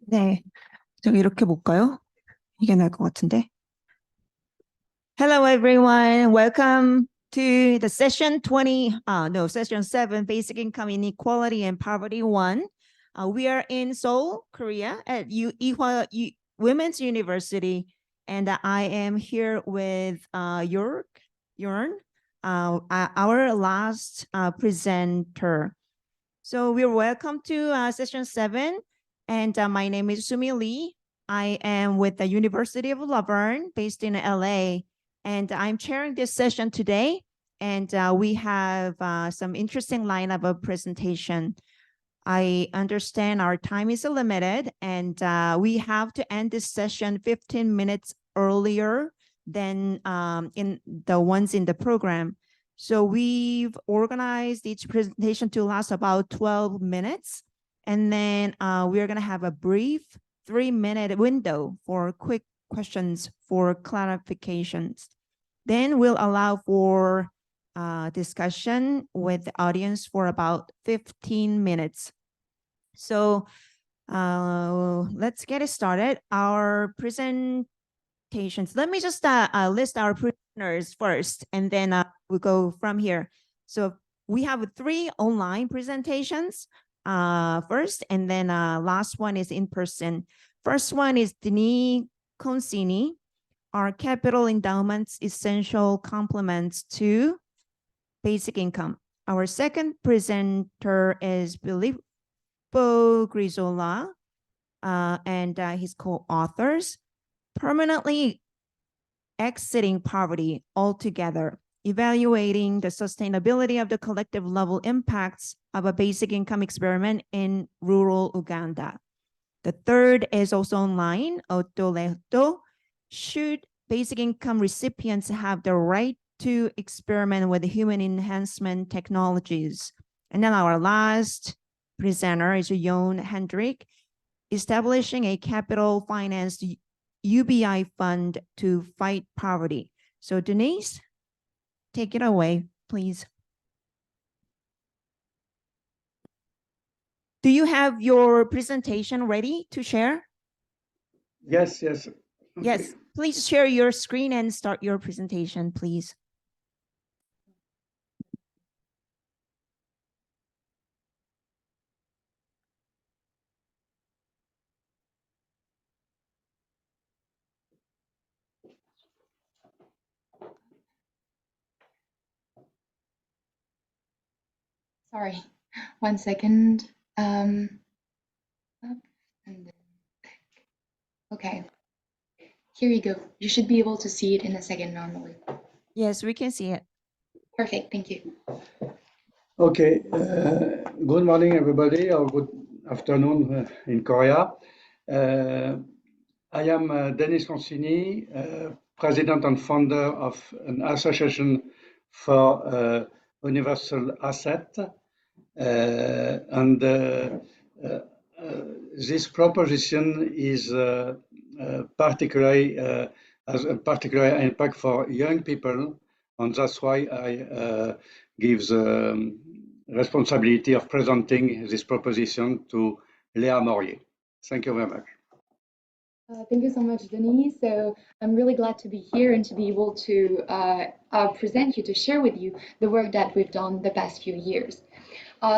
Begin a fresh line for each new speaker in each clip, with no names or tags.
네, 저 이렇게 볼까요? 이게 나을 것 같은데. Hello, everyone. Welcome to the session 7, Basic Income Inequality and Poverty 1. We are in Seoul, Korea at Women's University, and I am here with Jorn, our last presenter. So we're welcome to session 7, and my name is Soomi Lee. I am with the University of Laverne, based in LA, and I'm chairing this session today. And we have some interesting lineup of presentation. I understand our time is limited, and we have to end this session 15 minutes earlier than in the ones in the program. So we've organized each presentation to last about 12 minutes. And then we're going to have a brief 3-minute window for quick questions for clarifications. Then we'll allow for discussion with the audience for about 15 minutes. So let's get it started. Our presentations. Let me just list our presenters first, and then we'll go from here. So we have 3 online presentations first, and then last one is in person. First one is Denis Consigny, our capital endowments essential complements to basic income. Our second presenter is Filippo Grisolia and his co-authors, Permanently Exiting Poverty Altogether, Evaluating the Sustainability of the Collective Level Impacts of a Basic Income Experiment in Rural Uganda. The third is also online, Otoleto, Should Basic Income Recipients Have the Right to Experiment with Human Enhancement Technologies? And then our last presenter is Jon Hendrik, Establishing a Capital Financed UBI Fund to Fight Poverty. So Denise, take it away, please. Do you have your presentation ready to share?
Yes. Okay.
Yes, please share your screen and start your presentation, please.
Sorry, 1 second. Okay, here you go. You should be able to see it in a second normally.
Yes, we can see it.
Perfect, thank you.
Okay, good morning, everybody, or good afternoon in Korea. I am Denis Consigny, president and founder of an association for universal asset. This proposition is particularly has a particular impact for young people, and that's why I give the responsibility of presenting this proposition to Léa Morier. Thank you very much.
Thank you so much, Denis. So I'm really glad to be here and to be able to present you, to share with you the work that we've done the past few years.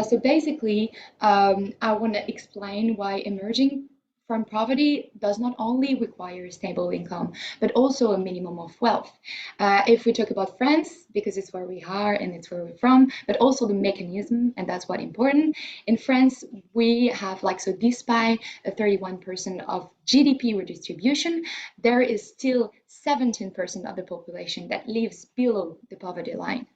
So basically, I want to explain why emerging from poverty does not only require a stable income, but also a minimum of wealth. If we talk about France, because it's where we are and it's where we're from, but also the mechanism, and that's what's important. In France, we have so despite a 31% of GDP redistribution, there is still 17% of the population that lives below the poverty line.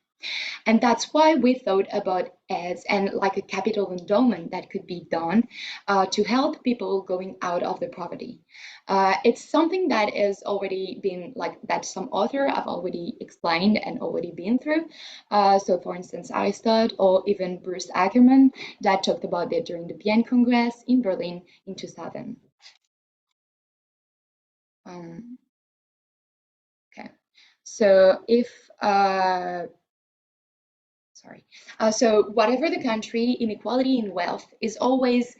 And that's why we thought about ads and a capital endowment that could be done to help people going out of the poverty. It's something that is already been that some author have already explained and already been through. So for instance, Aristotle or even Bruce Ackerman that talked about it during the Vienne Congress in Berlin in 2000. Okay, so if So whatever the country, inequality in wealth is always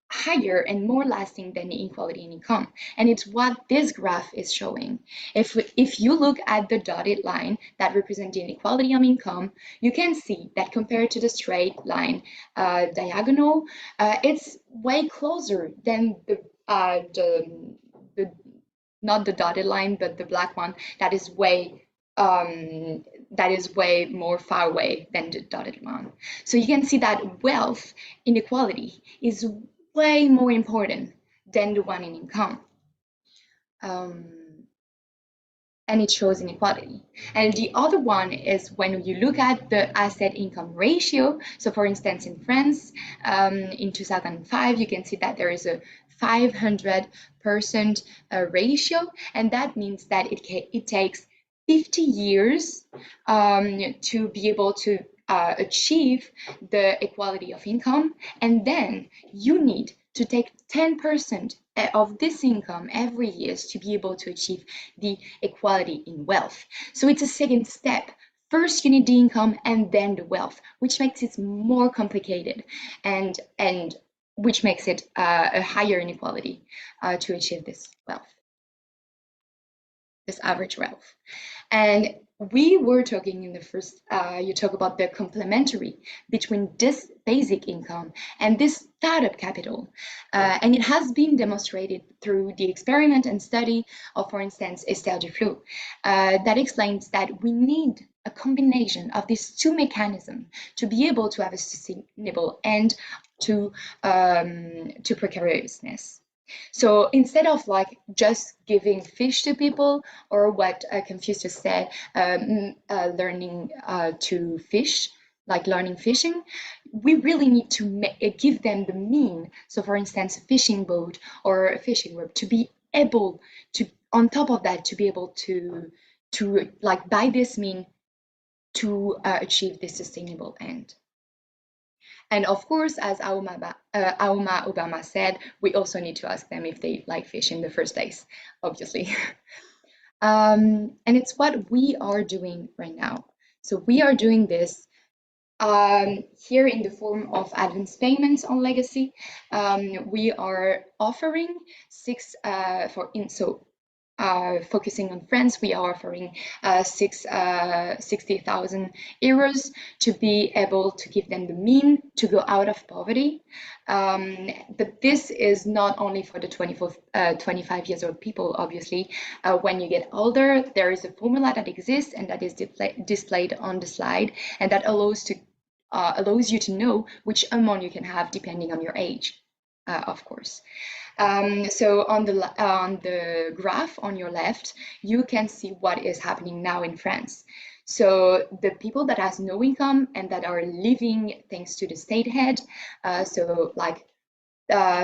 higher and more lasting than inequality in income. And it's what this graph is showing. If you look at the dotted line that represents the inequality of income, you can see that compared to the straight line diagonal, it's way closer than the not the dotted line, but the black one that is way more far away than the dotted one. So you can see that wealth inequality is way more important than the one in income. And it shows inequality. And the other one is when you look at the asset income ratio. So for instance, in France, in 2005, you can see that there is a 500% ratio, and that means that it takes 50 years to be able to achieve the equality of income, and then you need to take 10% of this income every year to be able to achieve the equality in wealth. So it's a second step. First, you need the income and then the wealth, which makes it more complicated and which makes it a higher inequality to achieve this wealth, this average wealth. And we were talking in the first, you talk about the complementary between this basic income and this startup capital. And it has been demonstrated through the experiment and study of, for instance, Esther Duflo, that explains that we need a combination of these two mechanisms to be able to have a sustainable end to precariousness. So instead of like just giving fish to people, or what Confucius said, learning to fish, like learning fishing, we really need to give them the mean. So for instance, a fishing boat or a fishing rope, to be able to, on top of that, to be able to like by this mean to achieve this sustainable end. And of course, as Auma Obama said, we also need to ask them if they like fish in the first place, obviously. And it's what we are doing right now. So we are doing this here in the form of advance payments on legacy. We are offering focusing on France, we are offering 60,000 euros to be able to give them the mean to go out of poverty. But this is not only for the 25 years old people, obviously. When you get older, there is a formula that exists and that is displayed on the slide, and that allows you to know which amount you can have depending on your age, of course. So on the graph on your left, you can see what is happening now in France. So the people that has no income and that are living thanks to the state aid, so like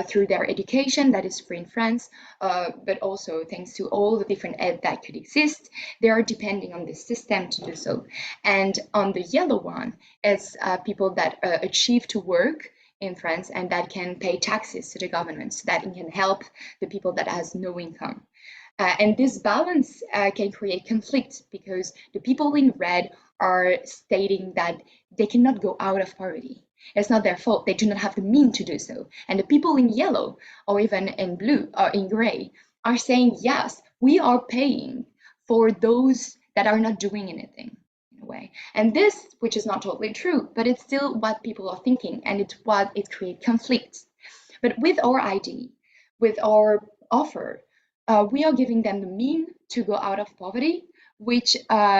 through their education that is free in France, but also thanks to all the different aid that could exist, they are depending on the system to do so. And on the yellow one, it's people that achieve to work in France and that can pay taxes to the government, so that it can help the people that has no income. And this balance can create conflict, because the people in red are stating that they cannot go out of poverty. It's not their fault. They do not have the means to do so. And the people in yellow, or even in blue or in gray, are saying, yes, we are paying for those that are not doing anything. Way. And this, which is not totally true, but it's still what people are thinking, and it's what it creates conflict. But with our ID, with our offer, we are giving them the mean to go out of poverty, which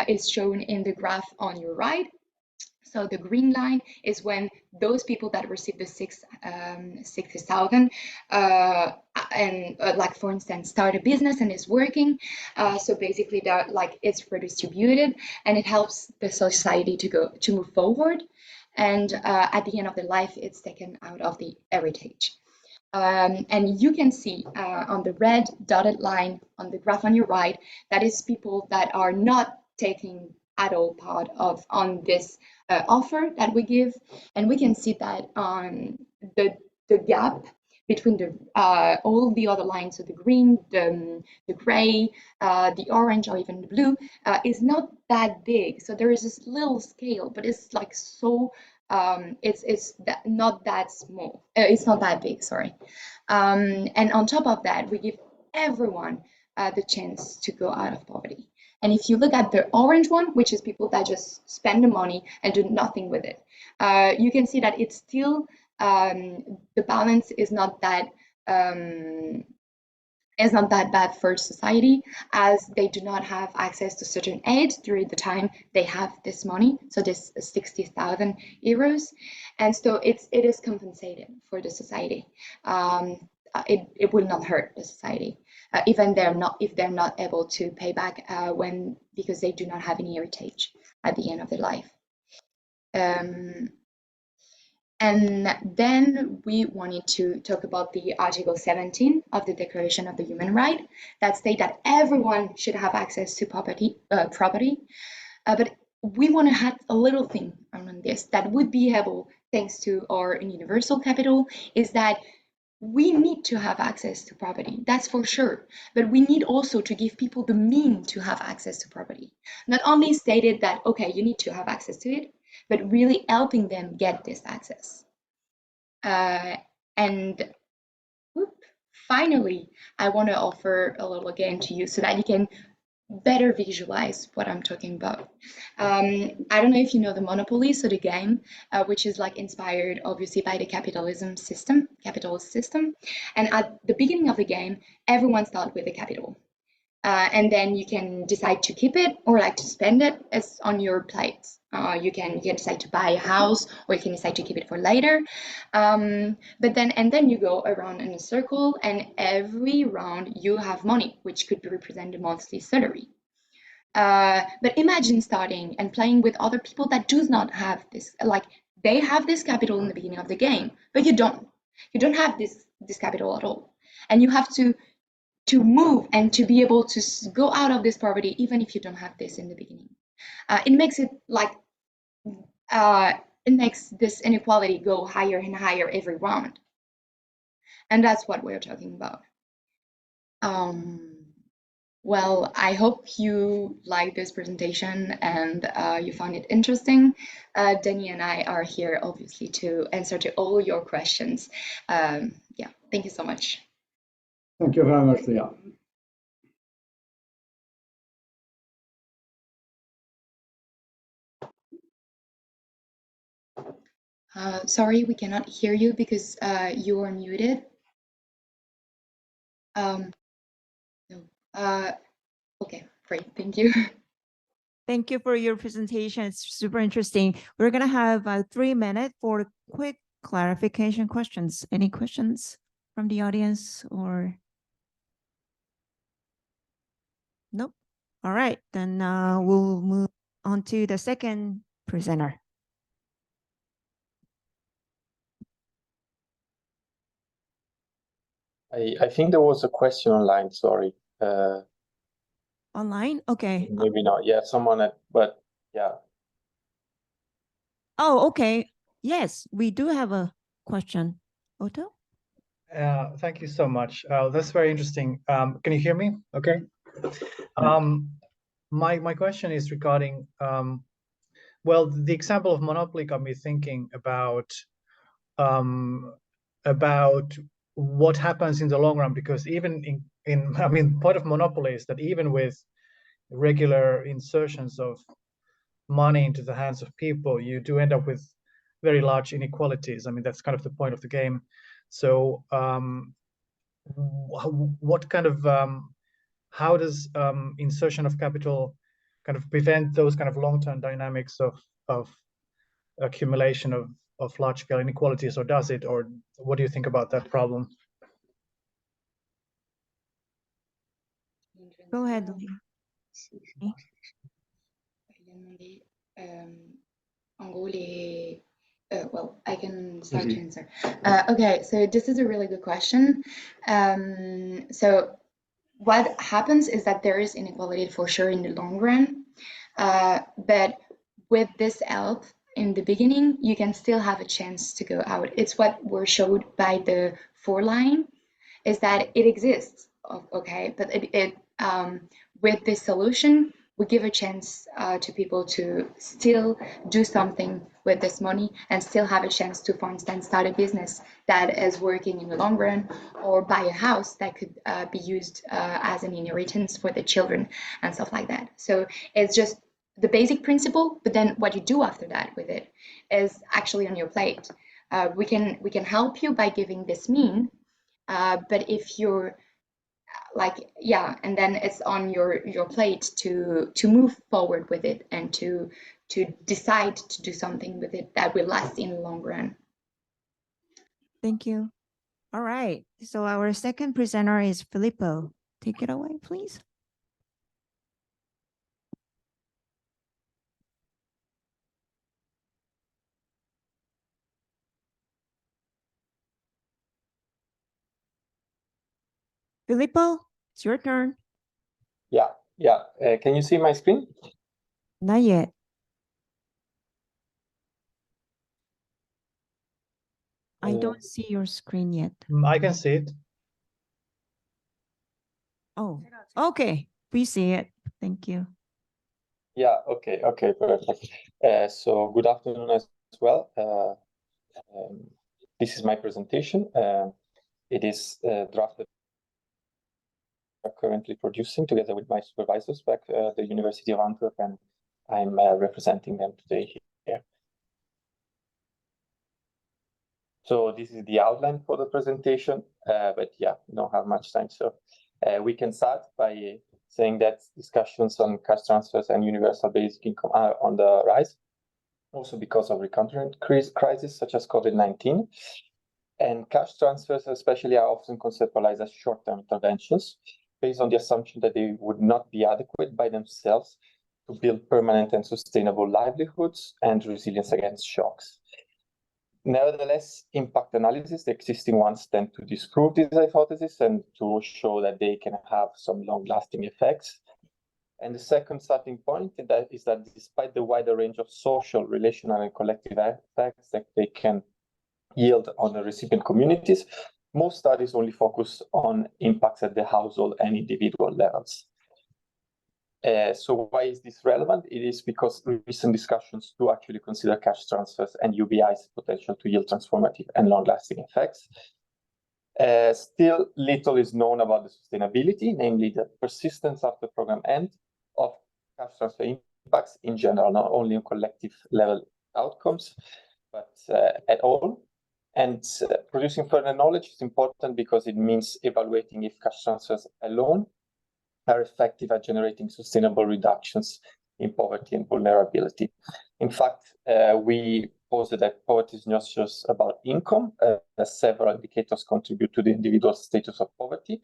is shown in the graph on your right. So the green line is when those people that receive the 60,000 and like, for instance, start a business and is working. So basically that like it's redistributed and it helps the society to move forward. And at the end of their life, it's taken out of the heritage. And you can see on the red dotted line on the graph on your right, that is people that are not taking at all part on this offer that we give. And we can see that the gap between the all the other lines, so the green, the gray, the orange, or even the blue, is not that big. So there is this little scale, but it's like so. It's not that small. It's not that big. Sorry. And on top of that, we give everyone the chance to go out of poverty. And if you look at the orange one, which is people that just spend the money and do nothing with it, you can see that it's still the balance is not that bad for society, as they do not have access to certain aid during the time they have this money, so this 60,000 euros, and so it is compensated for the society. It will not hurt the society, even if they're not able to pay back because they do not have any heritage at the end of their life. And then we wanted to talk about the Article 17 of the Declaration of the Human Rights that state that everyone should have access to property. But we want to add a little thing on this that would be able, thanks to our universal capital, is that we need to have access to property, that's for sure. But we need also to give people the means to have access to property. Not only stated that, okay, you need to have access to it, but really helping them get this access. And finally, I want to offer a little game to you so that you can better visualize what I'm talking about. I don't know if you know the Monopoly, so the game, which is like inspired obviously by the capitalist system. And at the beginning of the game, everyone starts with a capital. And then you can decide to keep it or like to spend it as on your plate. You can decide to buy a house, or you can decide to keep it for later. But then you go around in a circle, and every round you have money, which could represent the monthly salary. But imagine starting and playing with other people that do not have this, like they have this capital in the beginning of the game, but you don't. You don't have this capital at all, and you have to move and to be able to go out of this poverty, even if you don't have this in the beginning. It makes it like it makes this inequality go higher and higher every round, and that's what we're talking about. Well, I hope you like this presentation and you found it interesting. Denis and I are here obviously to answer to all your questions. Yeah, thank you so much.
Thank you very much, Leah.
Sorry, we cannot hear you because you are muted. No. Okay, great, thank you.
Thank you for your presentation. It's super interesting. We're going to have 3 minutes for quick clarification questions. Any questions from the audience or? Nope. All right, then we'll move on to the second presenter.
I think there was a question online, sorry.
Online? Okay.
Maybe not. Yeah, someone, but yeah.
Oh, okay. Yes, we do have a question. Otto?
Thank you so much. That's very interesting. Can you hear me? Okay. My question is regarding, well, the example of monopoly got me thinking about what happens in the long run, because even I mean, part of monopoly is that even with regular insertions of money into the hands of people, you do end up with very large inequalities. I mean, that's kind of the point of the game. So what kind of how does insertion of capital kind of prevent those kind of long-term dynamics of accumulation of large-scale inequalities, or does it? Or what do you think about that problem?
Go ahead.
Well, I can start to answer. Okay, so this is a really good question. So what happens is that there is inequality for sure in the long run, but with this help, in the beginning, you can still have a chance to go out. It's what we're showed by the 4 line, is that it exists, okay? But with this solution, we give a chance to people to still do something with this money and still have a chance to, for instance, start a business that is working in the long run, or buy a house that could be used as an inheritance for the children and stuff like that. So it's just the basic principle, but then what you do after that with it is actually on your plate. We can help you by giving this mean, but if you're and then it's on your plate to move forward with it and to decide to do something with it that will last in the long run.
Thank you. All right. So our second presenter is Filippo. Take it away, please. Filippo, it's your turn.
Yeah. Can you see my screen?
Not yet. I don't see your screen yet.
I can see it.
Oh, okay. We see it. Thank you.
Yeah, okay, perfect. So good afternoon as well. This is my presentation. It is drafted currently producing together with my supervisors back at the University of Antwerp, and I'm representing them today here. So this is the outline for the presentation, but yeah, we don't have much time. So we can start by saying that discussions on cash transfers and universal basic income are on the rise, also because of recurrent crises such as COVID-19. And cash transfers especially are often conceptualized as short-term interventions based on the assumption that they would not be adequate by themselves to build permanent and sustainable livelihoods and resilience against shocks. Nevertheless, impact analysis, the existing ones, tend to disprove this hypothesis and to show that they can have some long-lasting effects. And the second starting point is that despite the wider range of social, relational, and collective effects that they can yield on the recipient communities, most studies only focus on impacts at the household and individual levels. So why is this relevant? It is because recent discussions do actually consider cash transfers and UBI's potential to yield transformative and long-lasting effects. Still, little is known about the sustainability, namely the persistence after program end of cash transfer impacts in general, not only on collective level outcomes, but at all. And producing further knowledge is important because it means evaluating if cash transfers alone are effective at generating sustainable reductions in poverty and vulnerability. In fact, we posit that poverty is not just about income, as several indicators contribute to the individual status of poverty,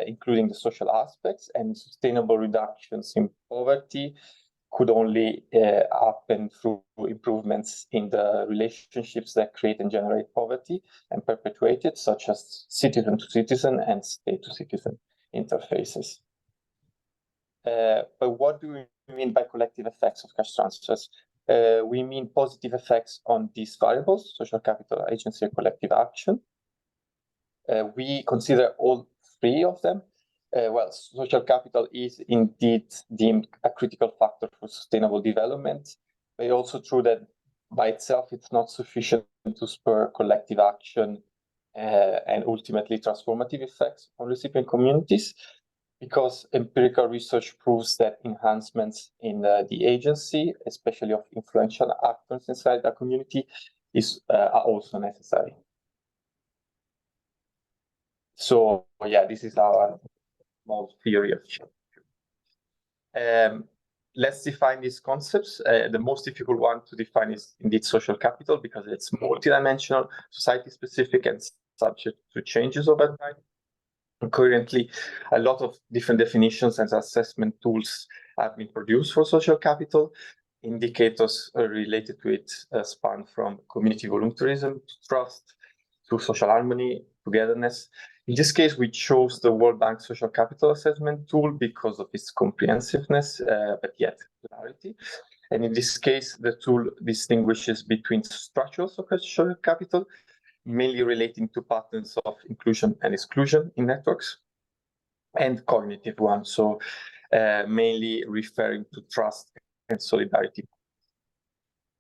including the social aspects, and sustainable reductions in poverty could only happen through improvements in the relationships that create and generate poverty and perpetuate it, such as citizen-to-citizen and state-to-citizen interfaces. But what do we mean by collective effects of cash transfers? We mean positive effects on these variables: social capital, agency, and collective action. We consider all three of them. Well, social capital is indeed deemed a critical factor for sustainable development, but it's also true that by itself it's not sufficient to spur collective action and ultimately transformative effects on recipient communities, because empirical research proves that enhancements in the agency, especially of influential actors inside the community, are also necessary. So yeah, this is our small theory of change. Let's define these concepts. The most difficult one to define is indeed social capital, because it's multidimensional, society-specific, and subject to changes over time. Currently, a lot of different definitions and assessment tools have been produced for social capital. Indicators related to it span from community voluntarism to trust to social harmony, togetherness. In this case, we chose the World Bank Social Capital Assessment tool because of its comprehensiveness, but yet clarity. And in this case, the tool distinguishes between structural social capital, mainly relating to patterns of inclusion and exclusion in networks, and cognitive ones, so mainly referring to trust and solidarity.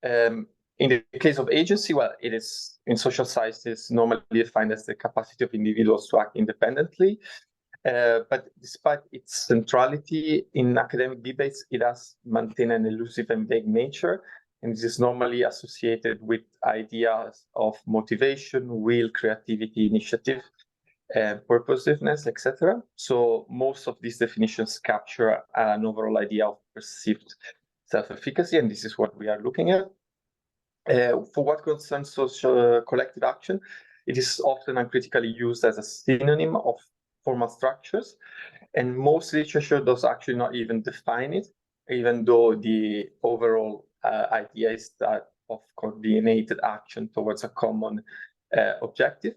In the case of agency, well, it is in social sciences normally defined as the capacity of individuals to act independently. But despite its centrality in academic debates, it does maintain an elusive and vague nature, and this is normally associated with ideas of motivation, will, creativity, initiative, purposiveness, etc. So most of these definitions capture an overall idea of perceived self-efficacy, and this is what we are looking at. For what concerns social collective action, it is often uncritically used as a synonym of formal structures, and most literature does actually not even define it, even though the overall idea is that of coordinated action towards a common objective.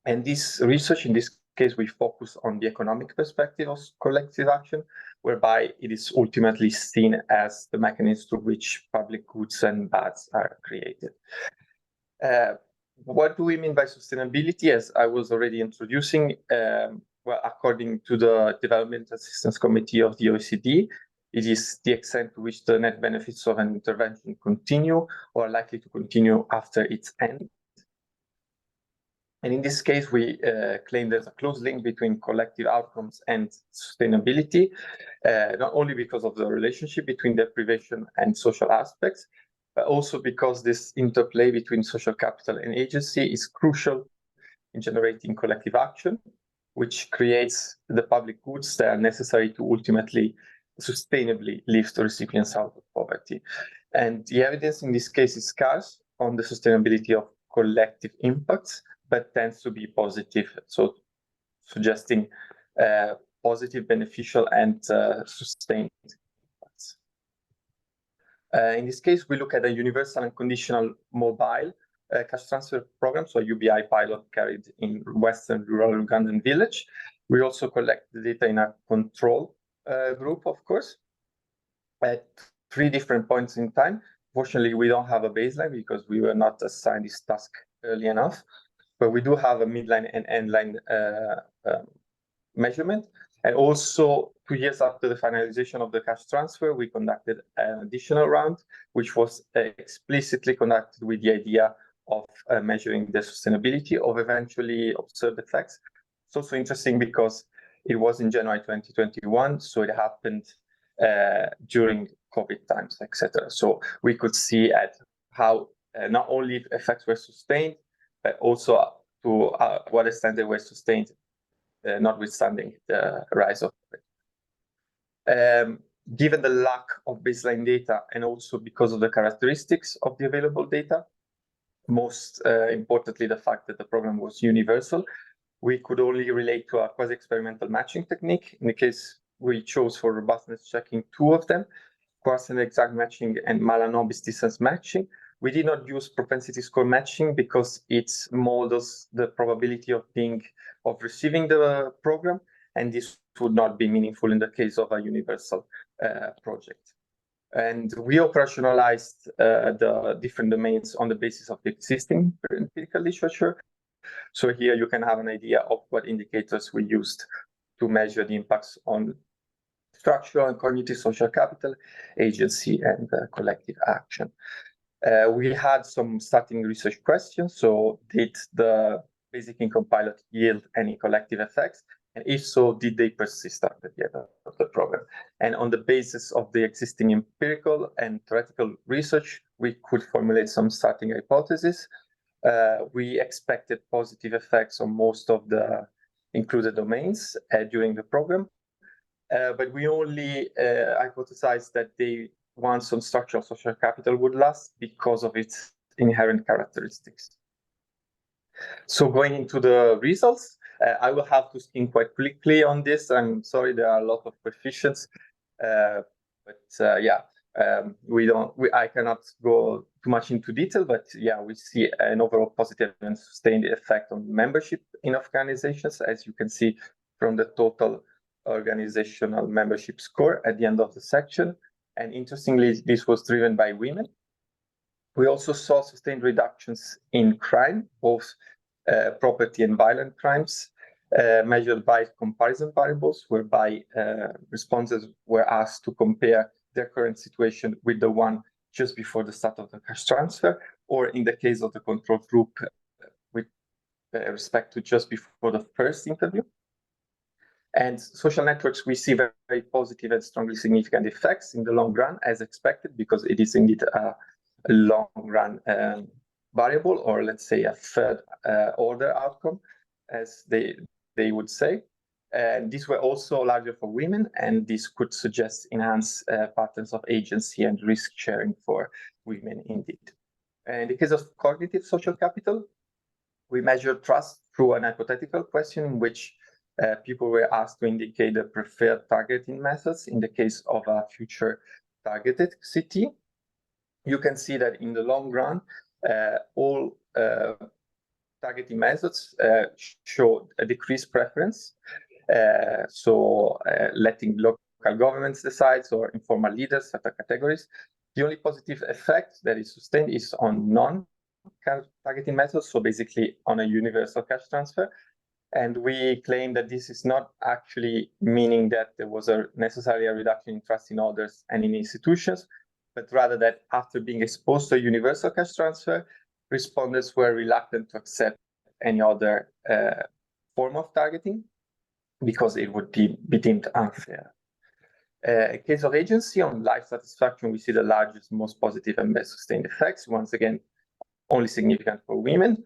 And this research, in this case, we focus on the economic perspective of collective action, whereby it is ultimately seen as the mechanism through which public goods and bads are created. What do we mean by sustainability? As I was already introducing, well, according to the Development Assistance Committee of the OECD, it is the extent to which the net benefits of an intervention continue or are likely to continue after its end. And in this case, we claim there's a close link between collective outcomes and sustainability, not only because of the relationship between deprivation and social aspects, but also because this interplay between social capital and agency is crucial in generating collective action, which creates the public goods that are necessary to ultimately sustainably lift the recipients out of poverty. And the evidence in this case is scarce on the sustainability of collective impacts, but tends to be positive, so suggesting positive, beneficial, and sustained impacts. In this case, we look at a universal and conditional mobile cash transfer program, so a UBI pilot carried in Western rural Ugandan village. We also collect the data in a control group, of course, at 3 different points in time. Fortunately, we don't have a baseline because we were not assigned this task early enough. But we do have a midline and endline measurement. And also 2 years after the finalization of the cash transfer, we conducted an additional round, which was explicitly conducted with the idea of measuring the sustainability of eventually observed effects. It's also interesting because it was in January 2021, so it happened during COVID times, etc. So we could see at how not only effects were sustained, but also to what extent they were sustained, notwithstanding the rise of it. Given the lack of baseline data, and also because of the characteristics of the available data, most importantly, the fact that the program was universal, we could only relate to a quasi-experimental matching technique. In the case we chose for robustness checking 2 of them, quasi exact matching and Malanobis distance matching. We did not use propensity score matching because it models the probability of receiving the program, and this would not be meaningful in the case of a universal project. And we operationalized the different domains on the basis of the existing empirical literature. So here you can have an idea of what indicators we used to measure the impacts on structural and cognitive social capital, agency, and collective action. We had some starting research questions. So did the basic income pilot yield any collective effects? And if so, did they persist after the end of the program? And on the basis of the existing empirical and theoretical research, we could formulate some starting hypotheses. We expected positive effects on most of the included domains during the program. But we only hypothesized that once on structural social capital would last because of its inherent characteristics. So going into the results, I will have to skim quite quickly on this. I'm sorry, there are a lot of coefficients, I cannot go too much into detail, but yeah, we see an overall positive and sustained effect on membership in organizations, as you can see from the total organizational membership score at the end of the section. And interestingly, this was driven by women. We also saw sustained reductions in crime, both property and violent crimes, measured by comparison variables, whereby respondents were asked to compare their current situation with the one just before the start of the cash transfer, or in the case of the control group, with respect to just before the first interview. And social networks, we see very, very positive and strongly significant effects in the long run, as expected, because it is indeed a long run variable, or let's say a third order outcome, as they would say. And these were also larger for women, and this could suggest enhanced patterns of agency and risk sharing for women indeed. And in the case of cognitive social capital, we measured trust through an hypothetical question in which people were asked to indicate the preferred targeting methods in the case of a future targeted CT. You can see that in the long run, all targeting methods show a decreased preference. So letting local governments decide, or informal leaders, certain categories. The only positive effect that is sustained is on non-targeting methods, so basically on a universal cash transfer. And we claim that this is not actually meaning that there was necessarily a reduction in trust in others and in institutions, but rather that after being exposed to a universal cash transfer, respondents were reluctant to accept any other form of targeting because it would be deemed unfair. In case of agency, on life satisfaction, we see the largest, most positive and best sustained effects, once again, only significant for women.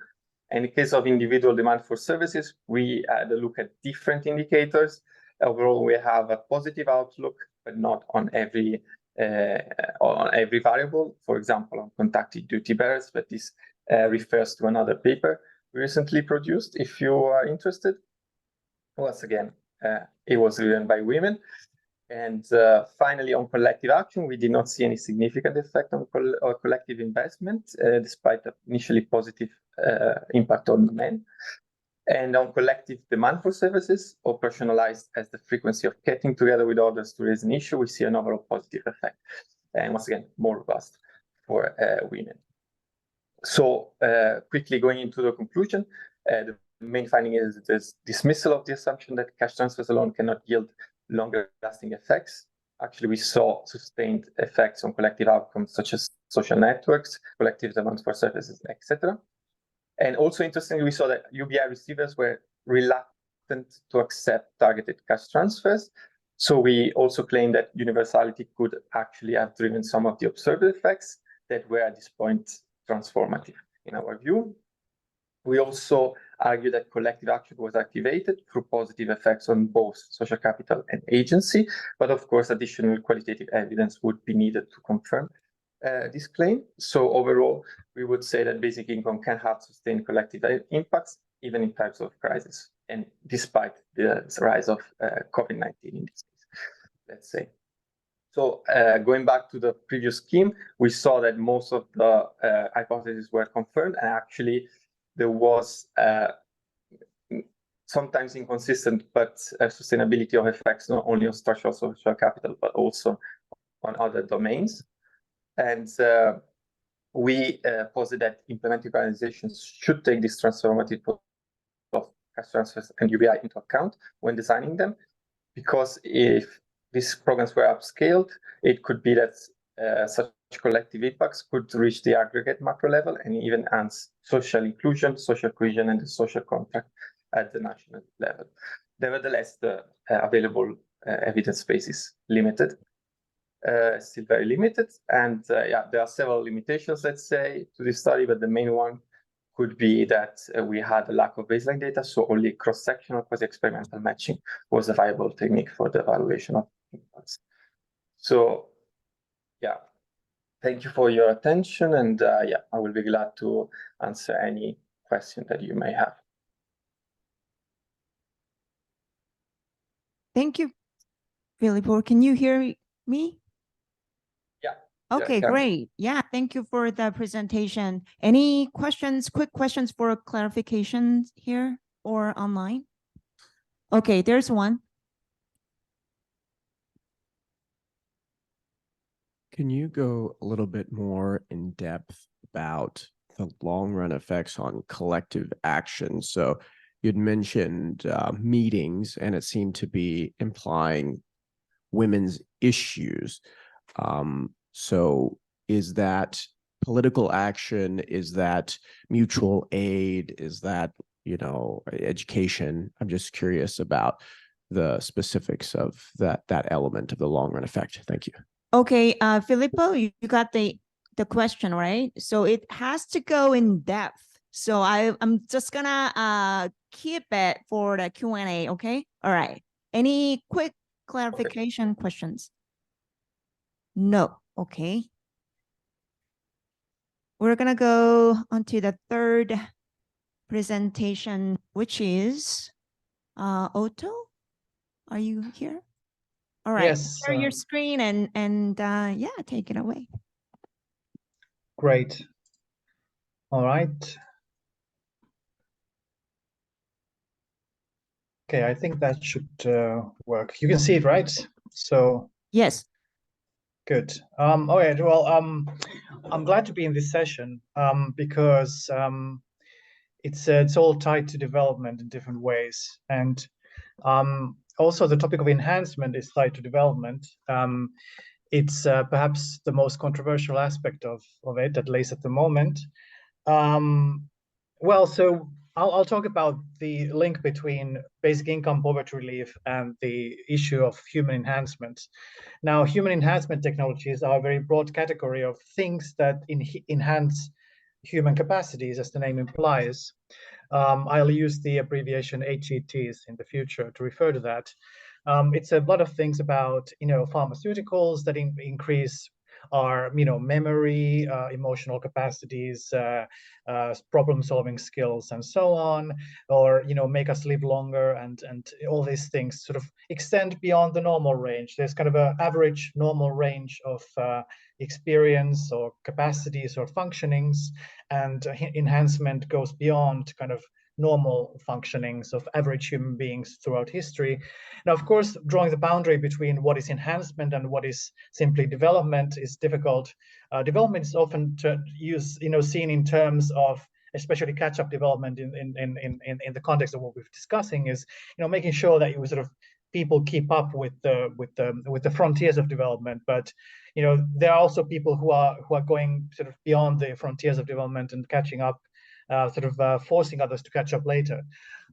And in case of individual demand for services, we had a look at different indicators. Overall, we have a positive outlook, but not on every variable. For example, on contacted duty bearers, but this refers to another paper we recently produced. If you are interested, once again, it was driven by women. And finally, on collective action, we did not see any significant effect on collective investment, despite the initially positive impact on men. And on collective demand for services, operationalized as the frequency of getting together with others to raise an issue, we see an overall positive effect. And once again, more robust for women. So quickly going into the conclusion, the main finding is this dismissal of the assumption that cash transfers alone cannot yield longer lasting effects. Actually, we saw sustained effects on collective outcomes such as social networks, collective demand for services, etc. And also interestingly, we saw that UBI receivers were reluctant to accept targeted cash transfers. So we also claim that universality could actually have driven some of the observed effects that were at this point transformative in our view. We also argue that collective action was activated through positive effects on both social capital and agency, but of course, additional qualitative evidence would be needed to confirm this claim. So overall, we would say that basic income can have sustained collective impacts, even in times of crisis, and despite the rise of COVID-19 in this case, let's say. So going back to the previous scheme, we saw that most of the hypotheses were confirmed, and actually there was sometimes inconsistent, but sustainability of effects, not only on structural social capital, but also on other domains. And we posit that implementing organizations should take this transformative of cash transfers and UBI into account when designing them, because if these programs were upscaled, it could be that such collective impacts could reach the aggregate macro level and even enhance social inclusion, social cohesion, and the social contract at the national level. Nevertheless, the available evidence base is limited, still very limited. And yeah, there are several limitations, let's say, to this study, but the main one could be that we had a lack of baseline data, so only cross-sectional quasi-experimental matching was a viable technique for the evaluation of impacts. So, yeah, thank you for your attention, and yeah, I will be glad to answer any question that you may have.
Thank you, Filippo. Can you hear me?
Yeah.
Okay,
Yeah,
great. Yeah, thank you for the presentation. Any questions, quick questions for clarifications here or online? Okay, there's one.
Can you go a little bit more in depth about the long run effects on collective action? So you'd mentioned meetings, and it seemed to be implying women's issues. So is that political action? Is that mutual aid? Is that, education? I'm just curious about the specifics of that element of the long run effect. Thank you.
Okay, Filippo, you got the question, right? So it has to go in depth. So I'm just gonna keep it for the Q&A, okay? All right. Any quick clarification questions? No, okay. We're gonna go on to the third presentation, which is Otto. Are you here? All right,
Yes.
share your screen and yeah, take it away.
Great. All right. Okay, I think that should work. You can see it, right? So
yes.
Good. All right. Well, I'm glad to be in this session because it's all tied to development in different ways, and also the topic of enhancement is tied to development. It's perhaps the most controversial aspect of it, at least at the moment. Well, so I'll talk about the link between basic income, poverty relief, and the issue of human enhancement. Now, human enhancement technologies are a very broad category of things that enhance human capacities, as the name implies. I'll use the abbreviation HETs in the future to refer to that. It's a lot of things about, pharmaceuticals that increase our, memory, emotional capacities, problem-solving skills, and so on, or, make us live longer, and all these things sort of extend beyond the normal range. There's kind of an average normal range of experience or capacities or functionings, and enhancement goes beyond kind of normal functionings of average human beings throughout history. Now, of course, drawing the boundary between what is enhancement and what is simply development is difficult. Development is often seen in terms of, especially catch-up development in the context of what we're discussing, is making sure that you sort of people keep up with the frontiers of development. But there are also people who are going sort of beyond the frontiers of development and catching up, forcing others to catch up later.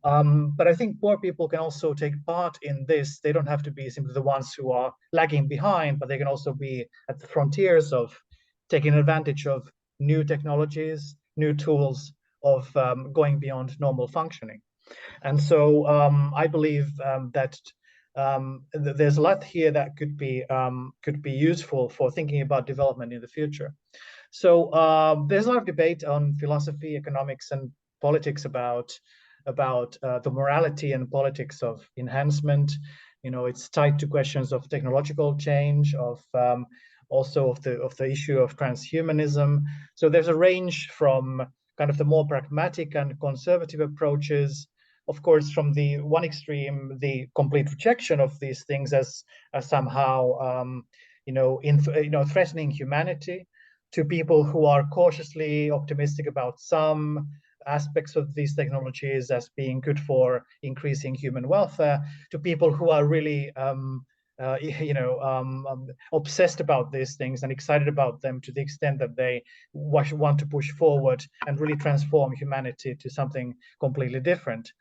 But I think poor people can also take part in this. They don't have to be simply the ones who are lagging behind, but they can also be at the frontiers of taking advantage of new technologies, new tools, of going beyond normal functioning. And so I believe that there's a lot here that could be useful for thinking about development in the future. So there's a lot of debate on philosophy, economics, and politics about the morality and politics of enhancement. It's tied to questions of technological change, of also of the issue of transhumanism. So there's a range from kind of the more pragmatic and conservative approaches, of course, from the one extreme, the complete rejection of these things as somehow threatening humanity, to people who are cautiously optimistic about some aspects of these technologies as being good for increasing human welfare, to people who are really obsessed about these things and excited about them to the extent that they want to push forward and really transform humanity to something completely different.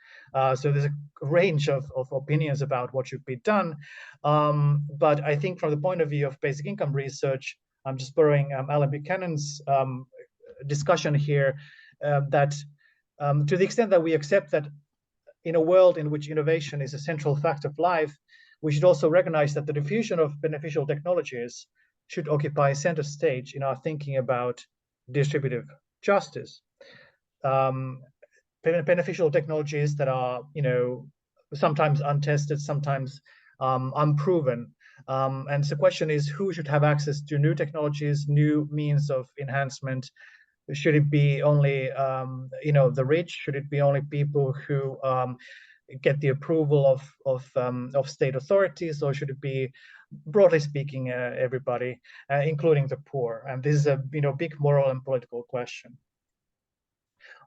So there's a range of opinions about what should be done. But I think from the point of view of basic income research, I'm just borrowing Alan Buchanan's discussion here, that to the extent that we accept that in a world in which innovation is a central fact of life, we should also recognize that the diffusion of beneficial technologies should occupy center stage in our thinking about distributive justice. Beneficial technologies that are, sometimes untested, sometimes unproven. And the question is, who should have access to new technologies, new means of enhancement? Should it be only, the rich? Should it be only people who get the approval of state authorities, or should it be broadly speaking, everybody, including the poor. And this is a big moral and political question.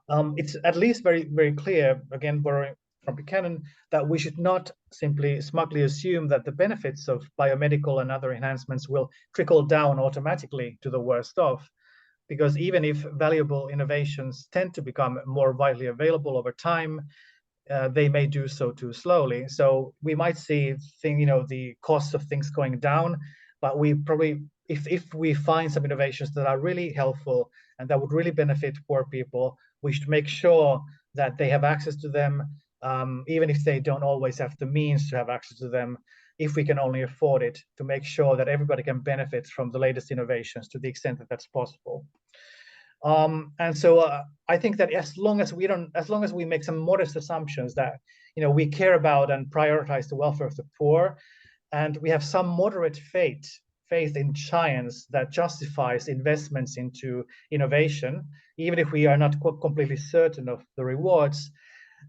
It's at least very, very clear, again, borrowing from Buchanan, that we should not simply smugly assume that the benefits of biomedical and other enhancements will trickle down automatically to the worst off, because even if valuable innovations tend to become more widely available over time, they may do so too slowly. So we might see the cost of things going down, but we probably, if we find some innovations that are really helpful and that would really benefit poor people, we should make sure that they have access to them, even if they don't always have the means to have access to them, if we can only afford it, to make sure that everybody can benefit from the latest innovations to the extent that that's possible. And so I think that as long as we make some modest assumptions that we care about and prioritize the welfare of the poor, and we have some moderate faith in science that justifies investments into innovation, even if we are not completely certain of the rewards,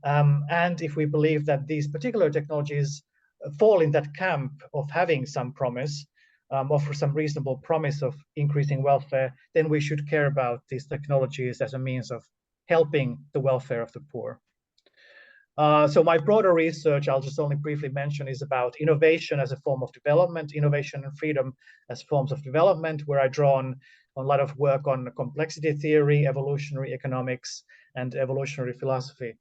and if we believe that these particular technologies fall in that camp of having some promise, offer some reasonable promise of increasing welfare, then we should care about these technologies as a means of helping the welfare of the poor. So my broader research, I'll just only briefly mention, is about innovation as a form of development, innovation and freedom as forms of development, where I draw on a lot of work on complexity theory, evolutionary economics, and evolutionary philosophy,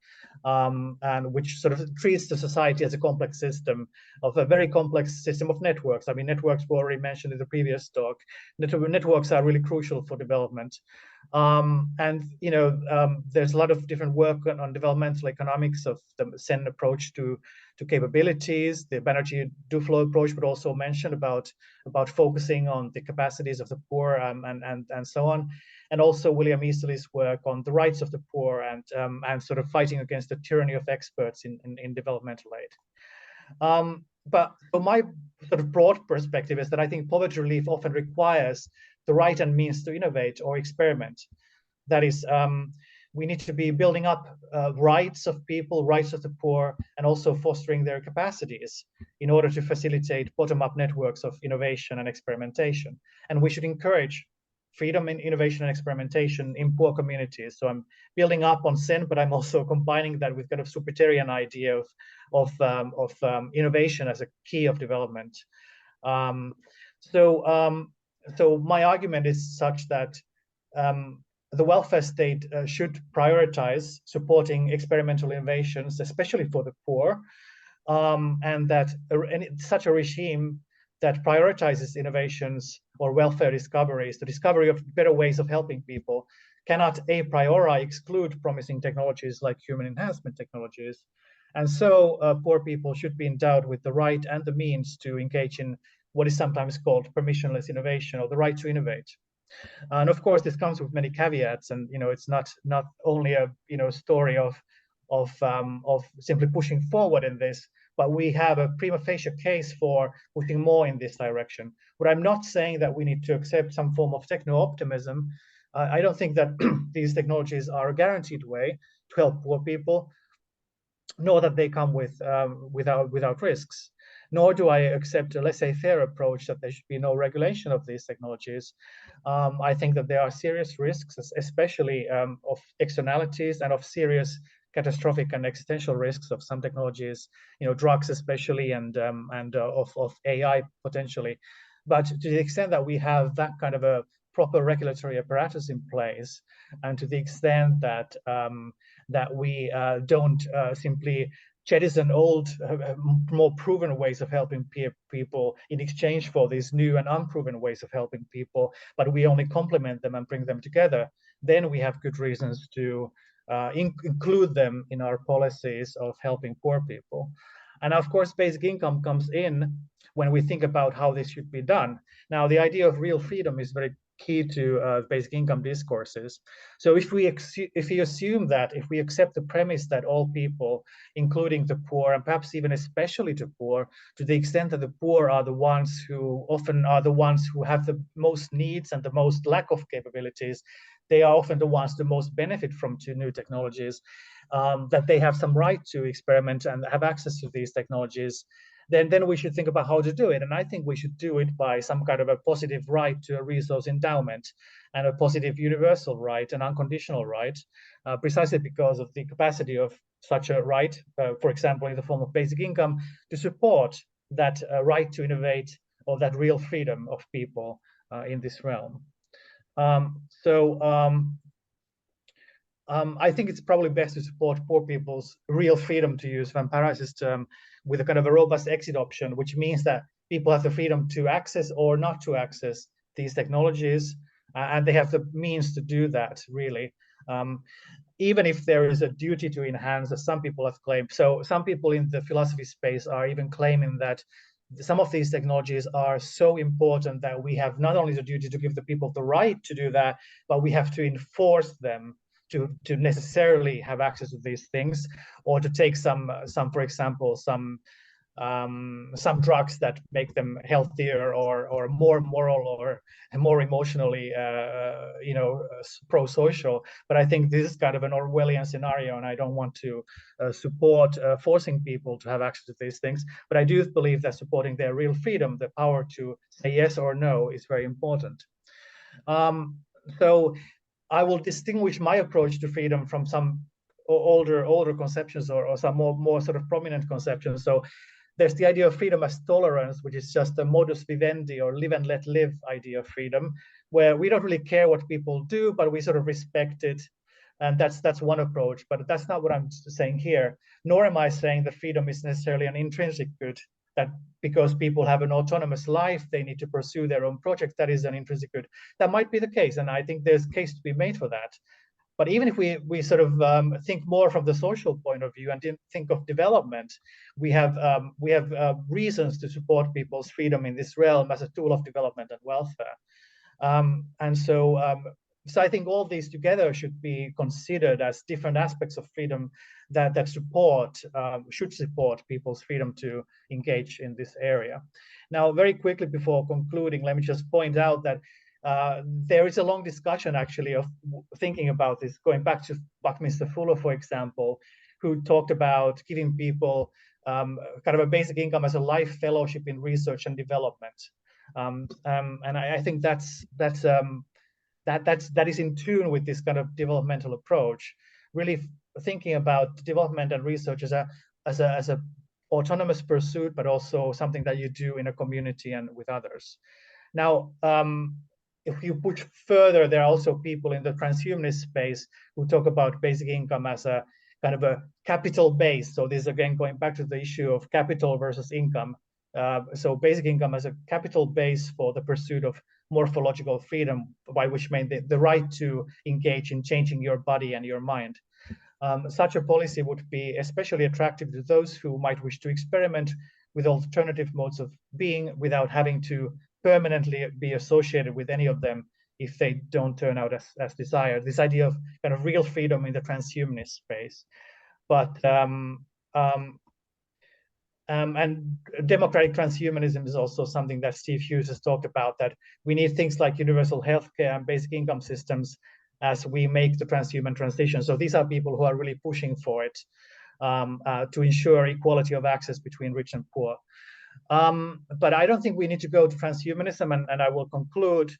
and which sort of treats the society as a complex system, of a very complex system of networks. I mean, networks were already mentioned in the previous talk. Networks are really crucial for development. And there's a lot of different work on developmental economics of the Sen approach to capabilities, the Banerjee Duflo approach, but also mentioned about focusing on the capacities of the poor, and so on, and also William Easterly's work on the rights of the poor and sort of fighting against the tyranny of experts in developmental aid. But my sort of broad perspective is that I think poverty relief often requires the right and means to innovate or experiment. That is, we need to be building up rights of people, rights of the poor, and also fostering their capacities in order to facilitate bottom-up networks of innovation and experimentation. And we should encourage freedom in innovation and experimentation in poor communities. So I'm building up on Sen, but I'm also combining that with kind of Supertarian idea of innovation as a key of development. So my argument is such that the welfare state should prioritize supporting experimental innovations, especially for the poor, and that such a regime that prioritizes innovations or welfare discoveries, the discovery of better ways of helping people, cannot a priori exclude promising technologies like human enhancement technologies. And so poor people should be endowed with the right and the means to engage in what is sometimes called permissionless innovation, or the right to innovate. And of course, this comes with many caveats, and it's not only a story of simply pushing forward in this, but we have a prima facie case for pushing more in this direction. But I'm not saying that we need to accept some form of techno-optimism. I don't think that these technologies are a guaranteed way to help poor people, nor that they come without risks. Nor do I accept a laissez-faire approach that there should be no regulation of these technologies. I think that there are serious risks, especially of externalities and of serious catastrophic and existential risks of some technologies, drugs especially, and of AI potentially. But to the extent that we have that kind of a proper regulatory apparatus in place, and to the extent that that we don't simply jettison old, more proven ways of helping people in exchange for these new and unproven ways of helping people, but we only complement them and bring them together, then we have good reasons to include them in our policies of helping poor people. And of course, basic income comes in when we think about how this should be done. Now, the idea of real freedom is very key to basic income discourses. So if we assume that, if we accept the premise that all people, including the poor, and perhaps even especially the poor, to the extent that the poor are the ones who often are the ones who have the most needs and the most lack of capabilities, they are often the ones who most benefit from new technologies, that they have some right to experiment and have access to these technologies, then we should think about how to do it. And I think we should do it by some kind of a positive right to a resource endowment and a positive universal right, an unconditional right, precisely because of the capacity of such a right, for example, in the form of basic income, to support that right to innovate, or that real freedom of people in this realm. I think it's probably best to support poor people's real freedom, to use Van Parijs' term, with a kind of a robust exit option, which means that people have the freedom to access or not to access these technologies, and they have the means to do that, really. Even if there is a duty to enhance, as some people have claimed. So some people in the philosophy space are even claiming that some of these technologies are so important that we have not only the duty to give the people the right to do that, but we have to enforce them to necessarily have access to these things, or to take some for example, some drugs that make them healthier or more moral or more emotionally pro-social. But I think this is kind of an Orwellian scenario, and I don't want to support forcing people to have access to these things. But I do believe that supporting their real freedom, the power to say yes or no, is very important. So I will distinguish my approach to freedom from some older conceptions, or some more sort of prominent conceptions. So there's the idea of freedom as tolerance, which is just a modus vivendi, or live and let live idea of freedom, where we don't really care what people do, but we sort of respect it. And that's one approach, but that's not what I'm saying here. Nor am I saying that freedom is necessarily an intrinsic good, that because people have an autonomous life, they need to pursue their own project. That is an intrinsic good. That might be the case, and I think there's a case to be made for that. But even if we sort of think more from the social point of view and think of development, we have reasons to support people's freedom in this realm as a tool of development and welfare. So I think all these together should be considered as different aspects of freedom that should support people's freedom to engage in this area. Now, very quickly before concluding, let me just point out that there is a long discussion actually of thinking about this, going back to Buckminster Fuller, for example, who talked about giving people kind of a basic income as a life fellowship in research and development. And I think that is in tune with this kind of developmental approach, really thinking about development and research as a autonomous pursuit, but also something that you do in a community and with others. Now, if you push further, there are also people in the transhumanist space who talk about basic income as a kind of a capital base. So this is again going back to the issue of capital versus income. So basic income as a capital base for the pursuit of morphological freedom, by which mean the right to engage in changing your body and your mind. Such a policy would be especially attractive to those who might wish to experiment with alternative modes of being without having to permanently be associated with any of them if they don't turn out as desired. This idea of kind of real freedom in the transhumanist space. But and democratic transhumanism is also something that Steve Hughes has talked about, that we need things like universal healthcare and basic income systems as we make the transhuman transition. So these are people who are really pushing for it to ensure equality of access between rich and poor. But I don't think we need to go to transhumanism, and I will conclude.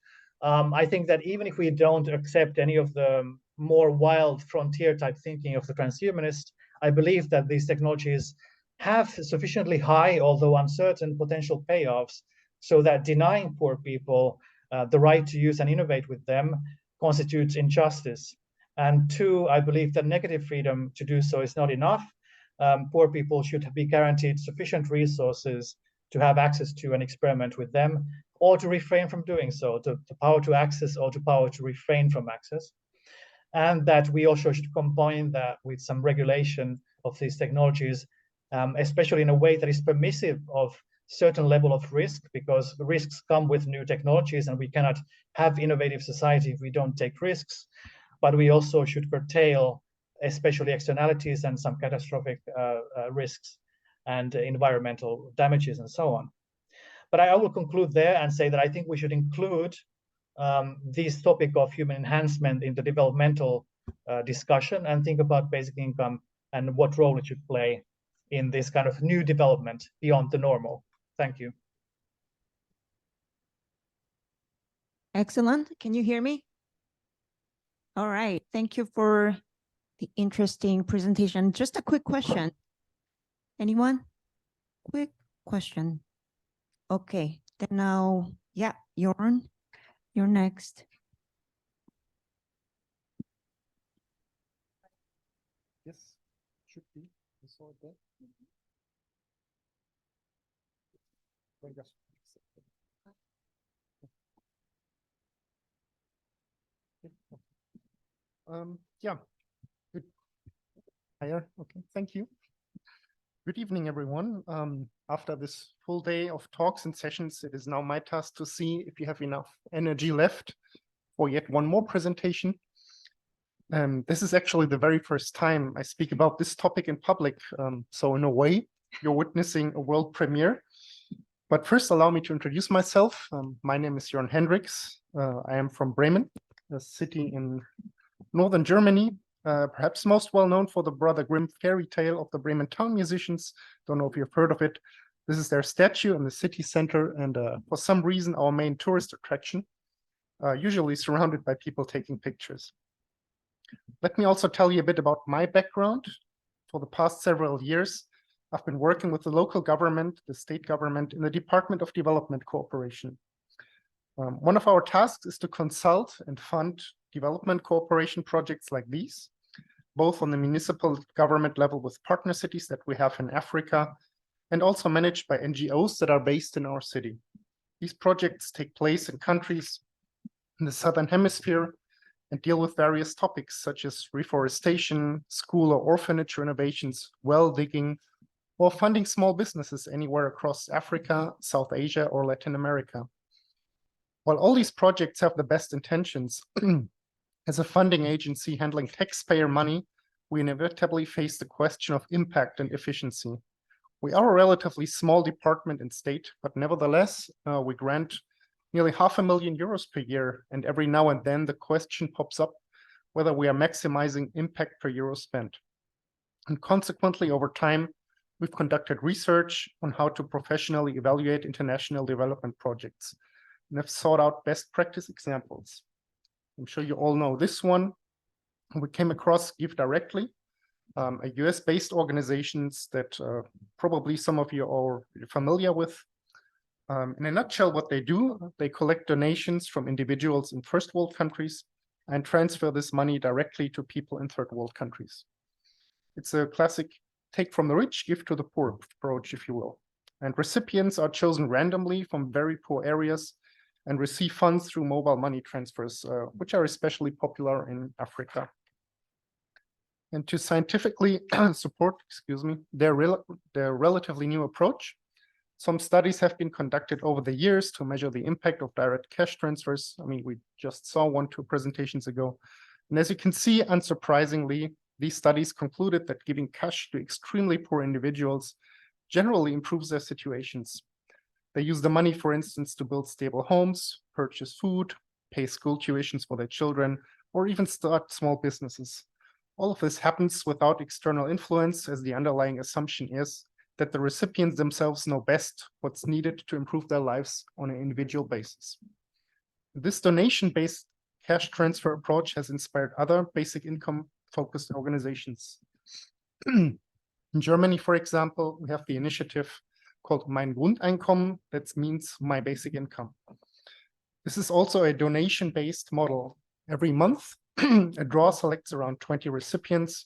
I think that even if we don't accept any of the more wild frontier type thinking of the transhumanists, I believe that these technologies have sufficiently high, although uncertain, potential payoffs, so that denying poor people the right to use and innovate with them constitutes injustice. And two, I believe that negative freedom to do so is not enough. Poor people should be guaranteed sufficient resources to have access to and experiment with them, or to refrain from doing so, the power to access or the power to refrain from access. And that we also should combine that with some regulation of these technologies, especially in a way that is permissive of certain level of risk, because the risks come with new technologies, and we cannot have innovative society if we don't take risks. But we also should curtail especially externalities and some catastrophic risks and environmental damages and so on. But I will conclude there and say that I think we should include this topic of human enhancement in the developmental discussion, and think about basic income and what role it should play in this kind of new development beyond the normal. Thank you.
Excellent. Can you hear me? All right. Thank you for the interesting presentation. Just a quick question. Anyone? Quick question. Okay. Then now, yeah, Jorn, you're next.
Yes, should be. I saw it there. Yeah. Good. Higher. Okay. Thank you. Good evening, everyone. After this full day of talks and sessions, it is now my task to see if you have enough energy left for yet one more presentation. This is actually the very first time I speak about this topic in public. So in a way, you're witnessing a world premiere. But first, allow me to introduce myself. My name is Jörn Hendricks. I am from Bremen, a city in northern Germany, perhaps most well known for the Brother Grimm fairy tale of the Bremen town musicians. Don't know if you've heard of it. This is their statue in the city center, and for some reason, our main tourist attraction, usually surrounded by people taking pictures. Let me also tell you a bit about my background. For the past several years, I've been working with the local government, the state government, in the Department of Development Cooperation. One of our tasks is to consult and fund development cooperation projects like these, both on the municipal government level with partner cities that we have in Africa, and also managed by NGOs that are based in our city. These projects take place in countries in the Southern Hemisphere and deal with various topics such as reforestation, school or orphanage renovations, well digging, or funding small businesses anywhere across Africa, South Asia, or Latin America. While all these projects have the best intentions, as a funding agency handling taxpayer money, we inevitably face the question of impact and efficiency. We are a relatively small department in state, but nevertheless, we grant nearly €500,000 per year, and every now and then the question pops up whether we are maximizing impact per euro spent. And consequently, over time, we've conducted research on how to professionally evaluate international development projects and have sought out best practice examples. I'm sure you all know this one. We came across Give Directly, a US-based organizations that probably some of you are familiar with. In a nutshell, what they do, they collect donations from individuals in first world countries and transfer this money directly to people in third world countries. It's a classic take from the rich, give to the poor approach, if you will. And recipients are chosen randomly from very poor areas and receive funds through mobile money transfers, which are especially popular in Africa. And to scientifically support, their relatively new approach, some studies have been conducted over the years to measure the impact of direct cash transfers. I mean, we just saw 2 presentations ago. And as you can see, unsurprisingly, these studies concluded that giving cash to extremely poor individuals generally improves their situations. They use the money, for instance, to build stable homes, purchase food, pay school tuitions for their children, or even start small businesses. All of this happens without external influence, as the underlying assumption is that the recipients themselves know best what's needed to improve their lives on an individual basis. This donation-based cash transfer approach has inspired other basic income-focused organizations. In Germany, for example, we have the initiative called Mein Grundeinkommen, that means my basic income. This is also a donation-based model. Every month, a draw selects around 20 recipients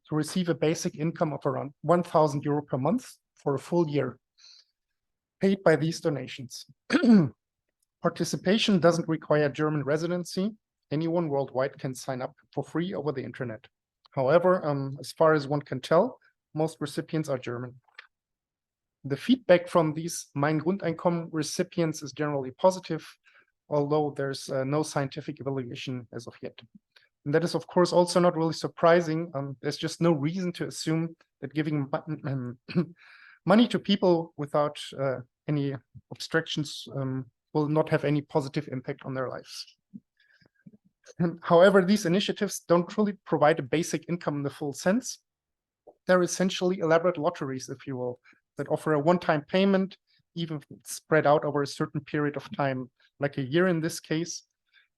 to receive a basic income of around €1,000 per month for a full year, paid by these donations. Participation doesn't require German residency. Anyone worldwide can sign up for free over the internet. However, as far as one can tell, most recipients are German. The feedback from these Mein Grundeinkommen recipients is generally positive, although there's no scientific evaluation as of yet. And that is, of course, also not really surprising. There's just no reason to assume that giving money to people without any obstructions will not have any positive impact on their lives. However, these initiatives don't truly provide a basic income in the full sense. they're essentially elaborate lotteries, if you will, that offer a one-time payment, even if it's spread out over a certain period of time, like a year in this case.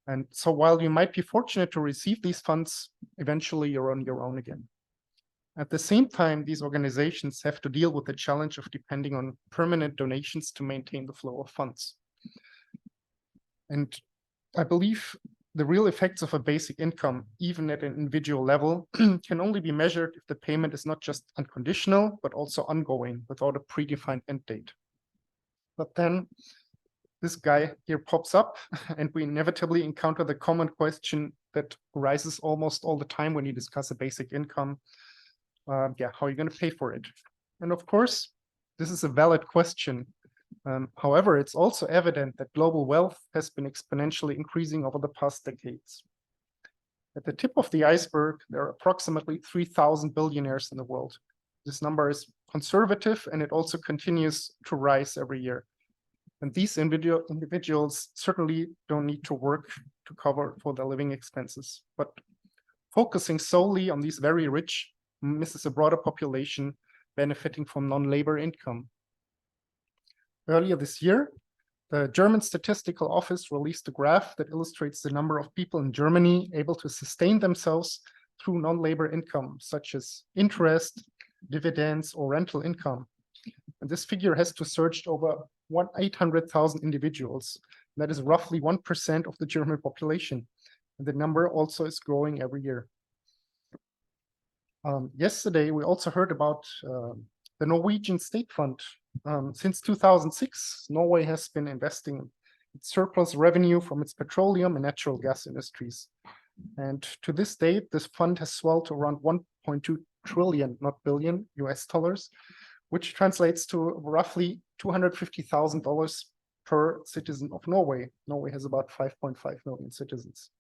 And so while you might be fortunate to receive these funds, eventually you're on your own again. At the same time, these organizations have to deal with the challenge of depending on permanent donations to maintain the flow of funds. And I believe the real effects of a basic income, even at an individual level, can only be measured if the payment is not just unconditional, but also ongoing without a predefined end date. But then this guy here pops up and we inevitably encounter the common question that arises almost all the time when you discuss a basic income. How are you going to pay for it? And of course, this is a valid question. However, it's also evident that global wealth has been exponentially increasing over the past decades. At the tip of the iceberg, there are approximately 3,000 billionaires in the world. This number is conservative and it also continues to rise every year. And these individuals certainly don't need to work to cover for their living expenses. But focusing solely on these very rich misses a broader population benefiting from non-labor income. Earlier this year, the German Statistical Office released a graph that illustrates the number of people in Germany able to sustain themselves through non-labor income, such as interest, dividends, or rental income. And this figure has to surge to over 800,000 individuals. That is roughly 1% of the German population. And the number also is growing every year. Yesterday, we also heard about the Norwegian State Fund. Since 2006, Norway has been investing its surplus revenue from its petroleum and natural gas industries. And to this date, this fund has swelled to around 1.2 trillion, not billion, US dollars, which translates to roughly $250,000 per citizen of Norway. Norway has about 5.5 million citizens.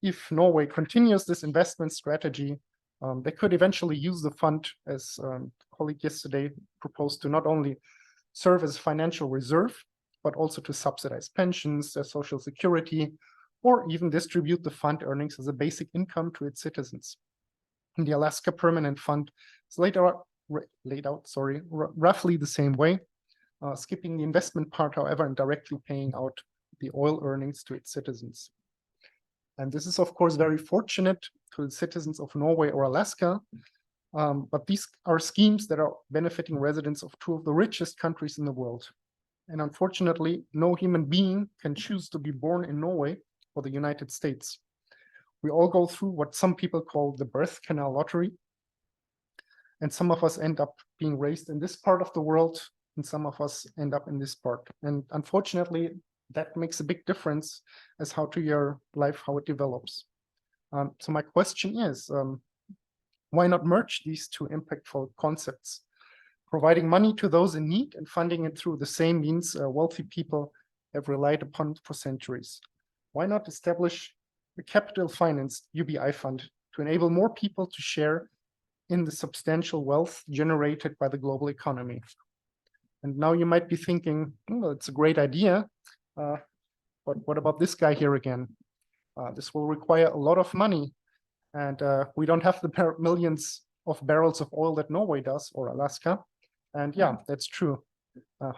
If Norway continues this investment strategy, they could eventually use the fund, as a colleague yesterday proposed, to not only serve as a financial reserve, but also to subsidize pensions, their social security, or even distribute the fund earnings as a basic income to its citizens. And the Alaska Permanent Fund is laid out roughly the same way, skipping the investment part, however, and directly paying out the oil earnings to its citizens. And this is, of course, very fortunate to the citizens of Norway or Alaska, but these are schemes that are benefiting residents of two of the richest countries in the world. And unfortunately, no human being can choose to be born in Norway or the United States. We all go through what some people call the birth canal lottery. And some of us end up being raised in this part of the world, and some of us end up in this part. And unfortunately, that makes a big difference as how to your life, how it develops. So my question is, why not merge these two impactful concepts? Providing money to those in need and funding it through the same means wealthy people have relied upon for centuries. Why not establish a capital-financed UBI fund to enable more people to share in the substantial wealth generated by the global economy? And now you might be thinking, well, it's a great idea, but what about this guy here again? This will require a lot of money, and we don't have the millions of barrels of oil that Norway does, or Alaska. And yeah, that's true.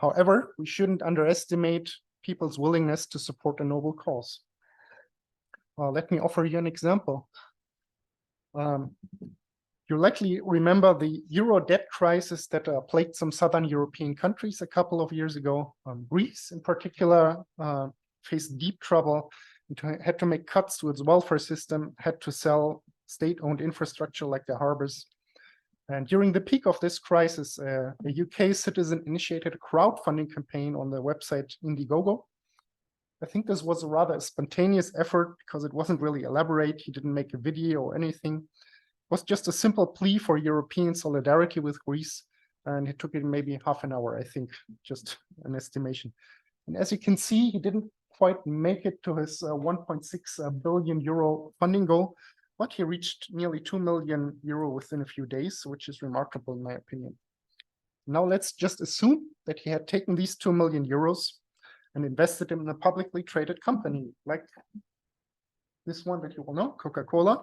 However, we shouldn't underestimate people's willingness to support a noble cause. Let me offer you an example. You likely remember the Euro debt crisis that plagued some southern European countries a couple of years ago. Greece, in particular, faced deep trouble, and had to make cuts to its welfare system, had to sell state-owned infrastructure like the harbors. And during the peak of this crisis, a UK citizen initiated a crowdfunding campaign on the website Indiegogo. I think this was a rather spontaneous effort because it wasn't really elaborate. He didn't make a video or anything. It was just a simple plea for European solidarity with Greece. And it took him maybe half an hour, I think, just an estimation. And as you can see, he didn't quite make it to his 1.6 billion euro funding goal, but he reached nearly 2 million euro within a few days, which is remarkable in my opinion. Now let's just assume that he had taken these 2 million euros and invested in a publicly traded company like this one that you will know, Coca-Cola.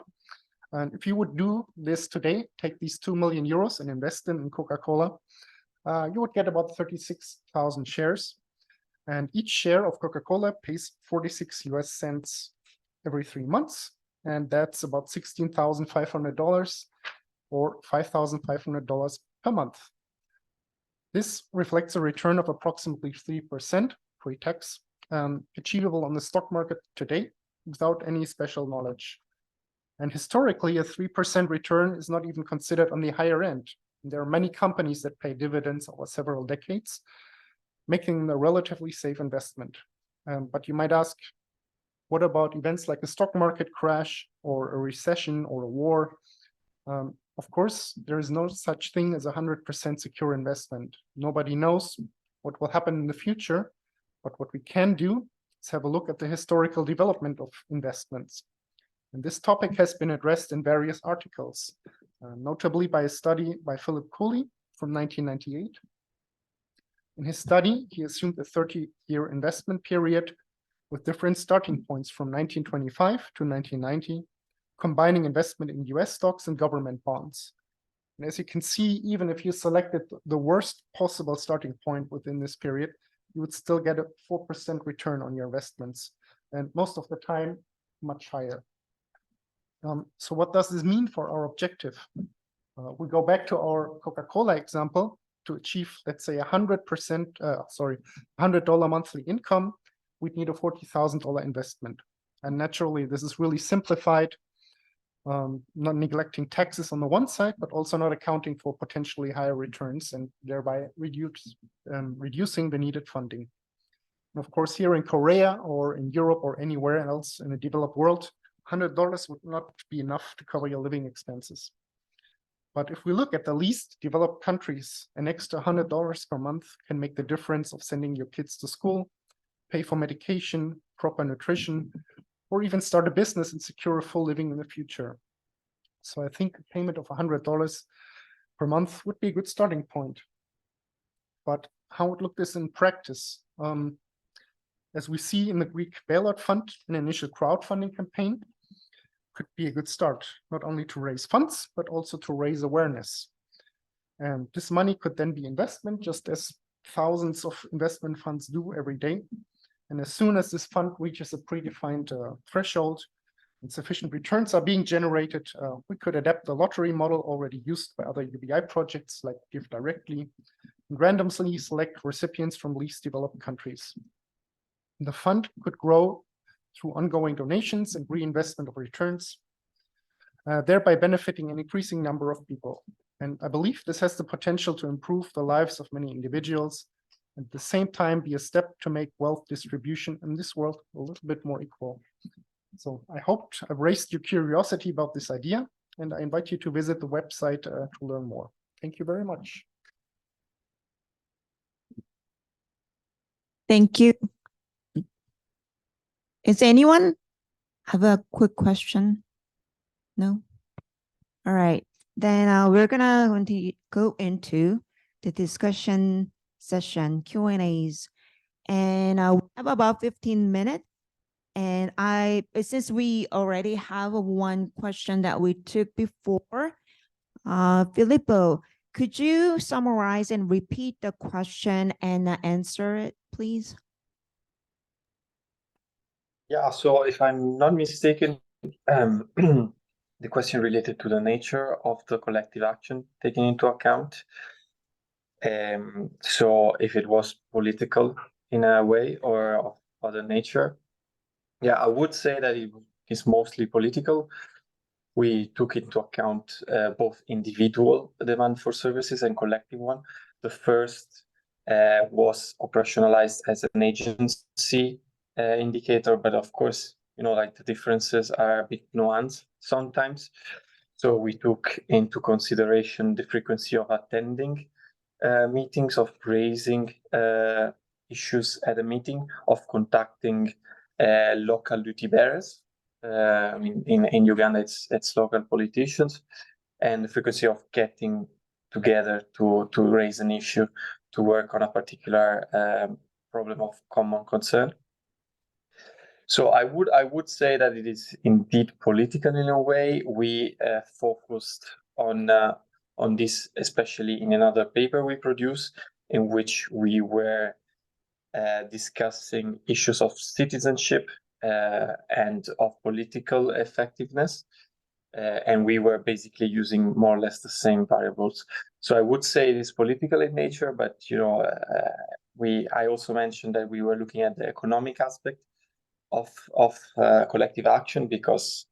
And if you would do this today, take these 2 million euros and invest them in Coca-Cola, you would get about 36,000 shares. And each share of Coca-Cola pays 46 US cents every 3 months. And that's about $16,500 or $5,500 per month. This reflects a return of approximately 3% pre-tax, achievable on the stock market today without any special knowledge. And historically, a 3% return is not even considered on the higher end. There are many companies that pay dividends over several decades, making them a relatively safe investment. But you might ask, what about events like a stock market crash or a recession or a war? Of course, there is no such thing as a 100% secure investment. Nobody knows what will happen in the future, but what we can do is have a look at the historical development of investments. And this topic has been addressed in various articles, notably by a study by Filippo from 1998. In his study, he assumed a 30-year investment period with different starting points from 1925 to 1990, combining investment in US stocks and government bonds. And as you can see, even if you selected the worst possible starting point within this period, you would still get a 4% return on your investments, and most of the time, much higher. So what does this mean for our objective? We go back to our Coca-Cola example. To achieve, let's say, $100 monthly income, we'd need a $40,000 investment. And naturally, this is really simplified, not neglecting taxes on the one side, but also not accounting for potentially higher returns and thereby reducing the needed funding. And of course, here in Korea or in Europe or anywhere else in the developed world, $100 would not be enough to cover your living expenses. But if we look at the least developed countries, an extra $100 per month can make the difference of sending your kids to school, pay for medication, proper nutrition, or even start a business and secure a full living in the future. So I think a payment of $100 per month would be a good starting point. But how would look this in practice? As we see in the Greek bailout fund, an initial crowdfunding campaign could be a good start, not only to raise funds, but also to raise awareness. And this money could then be investment, just as thousands of investment funds do every day. And as soon as this fund reaches a predefined threshold and sufficient returns are being generated, we could adapt the lottery model already used by other UBI projects like Give Directly, and randomly select recipients from least developed countries. And the fund could grow through ongoing donations and reinvestment of returns, thereby benefiting an increasing number of people. And I believe this has the potential to improve the lives of many individuals, and at the same time be a step to make wealth distribution in this world a little bit more equal. So I hope I've raised your curiosity about this idea, and I invite you to visit the website to learn more. Thank you very much.
Thank you. Is anyone have a quick question? No? All right. Then we're going to go into the discussion session, Q&As. And we have about 15 minutes. And since we already have one question that we took before, Filippo, could you summarize and repeat the question and answer it, please?
Yeah, so if I'm not mistaken, the question related to the nature of the collective action taken into account. So if it was political in a way or of other nature. Yeah, I would say that it is mostly political. We took into account both individual demand for services and collective one. The first was operationalized as an agency indicator, but of course, like the differences are a bit nuanced sometimes. So we took into consideration the frequency of attending meetings, of raising issues at a meeting, of contacting local duty bearers. In Uganda, it's local politicians, and the frequency of getting together to raise an issue, to work on a particular problem of common concern. So I would say that it is indeed political in a way. We focused on this, especially in another paper we produced, in which we were discussing issues of citizenship and of political effectiveness. And we were basically using more or less the same variables. So I would say it is political in nature, but I also mentioned that we were looking at the economic aspect of collective action, because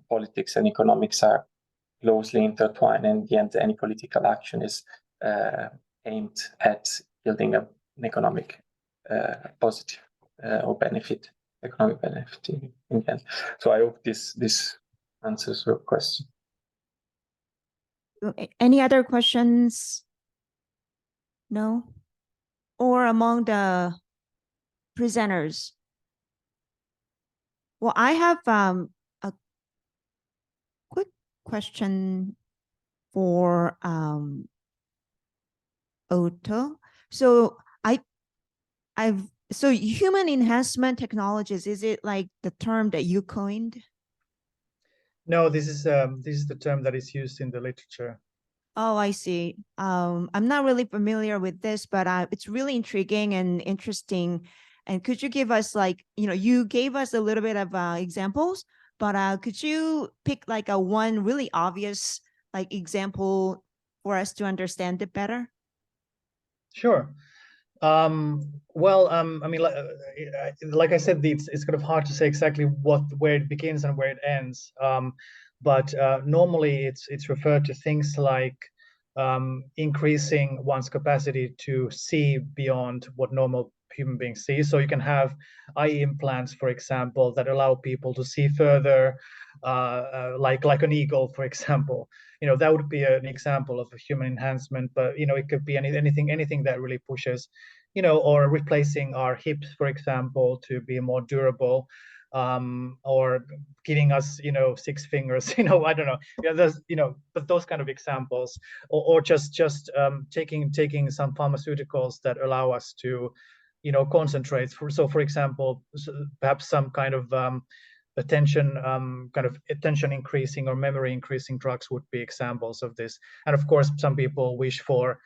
politics and economics are closely intertwined, and in the end, any political action is aimed at yielding an economic positive or benefit, economic benefit in the end. So I hope this answers your question.
Any other questions? No? Or among the presenters? Well, I have a quick question for Otto. So so human enhancement technologies, is it like the term that you coined?
No, this is the term that is used in the literature.
Oh, I see. I'm not really familiar with this, but it's really intriguing and interesting. And could you give us, like, you gave us a little bit of examples, but could you pick like a one really obvious like example for us to understand it better?
Sure. Well, I mean, like I said, it's kind of hard to say exactly where it begins and where it ends. But normally it's referred to things like increasing one's capacity to see beyond what normal human beings see. So you can have eye implants, for example, that allow people to see further, like an eagle, for example. That would be an example of a human enhancement, but it could be anything that really pushes, or replacing our hips, for example, to be more durable, or giving us 6 fingers. I don't know. There's but those kind of examples, or just taking some pharmaceuticals that allow us to concentrate. So for example, perhaps some kind of attention increasing or memory increasing drugs would be examples of this. And of course, some people wish for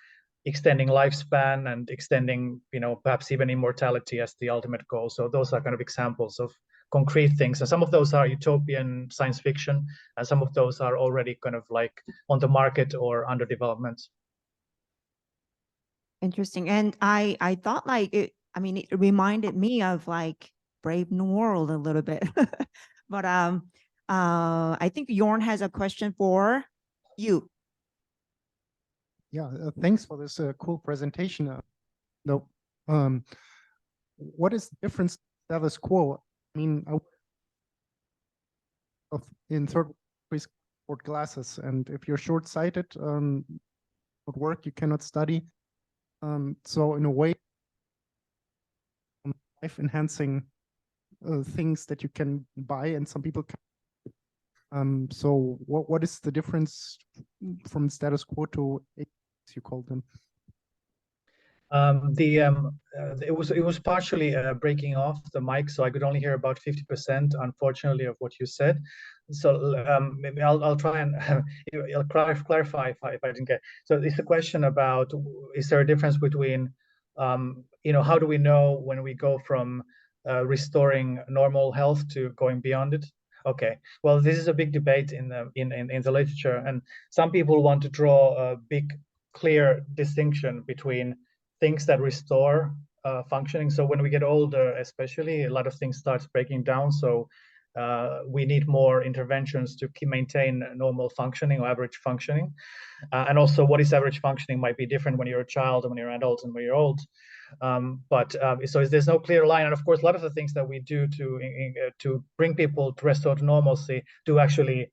extending lifespan and extending, perhaps even immortality as the ultimate goal. So those are kind of examples of concrete things. And some of those are utopian science fiction, and some of those are already kind of like on the market or under development.
Interesting. And I thought like it reminded me of like Brave New World a little bit. But I think Jorn has a question for you.
Yeah, thanks for this cool presentation. What is the difference status quo? I mean, in third grade sport classes, and if you're short-sighted, at work you cannot study. So in a way, life-enhancing things that you can buy, and some people can. So what is the difference from status quo to HETs, you call them?
It was partially breaking off the mic, so I could only hear about 50%, unfortunately, of what you said. So maybe I'll try and I'll clarify if I didn't get. So it's a question about, is there a difference between how do we know when we go from restoring normal health to going beyond it? Okay, well, this is a big debate in the literature, and some people want to draw a big, clear distinction between things that restore functioning. So when we get older, especially, a lot of things starts breaking down. So we need more interventions to maintain normal functioning or average functioning. And also, what is average functioning might be different when you're a child and when you're an adult and when you're old. So there's no clear line. And of course, a lot of the things that we do to bring people to restore to normalcy do actually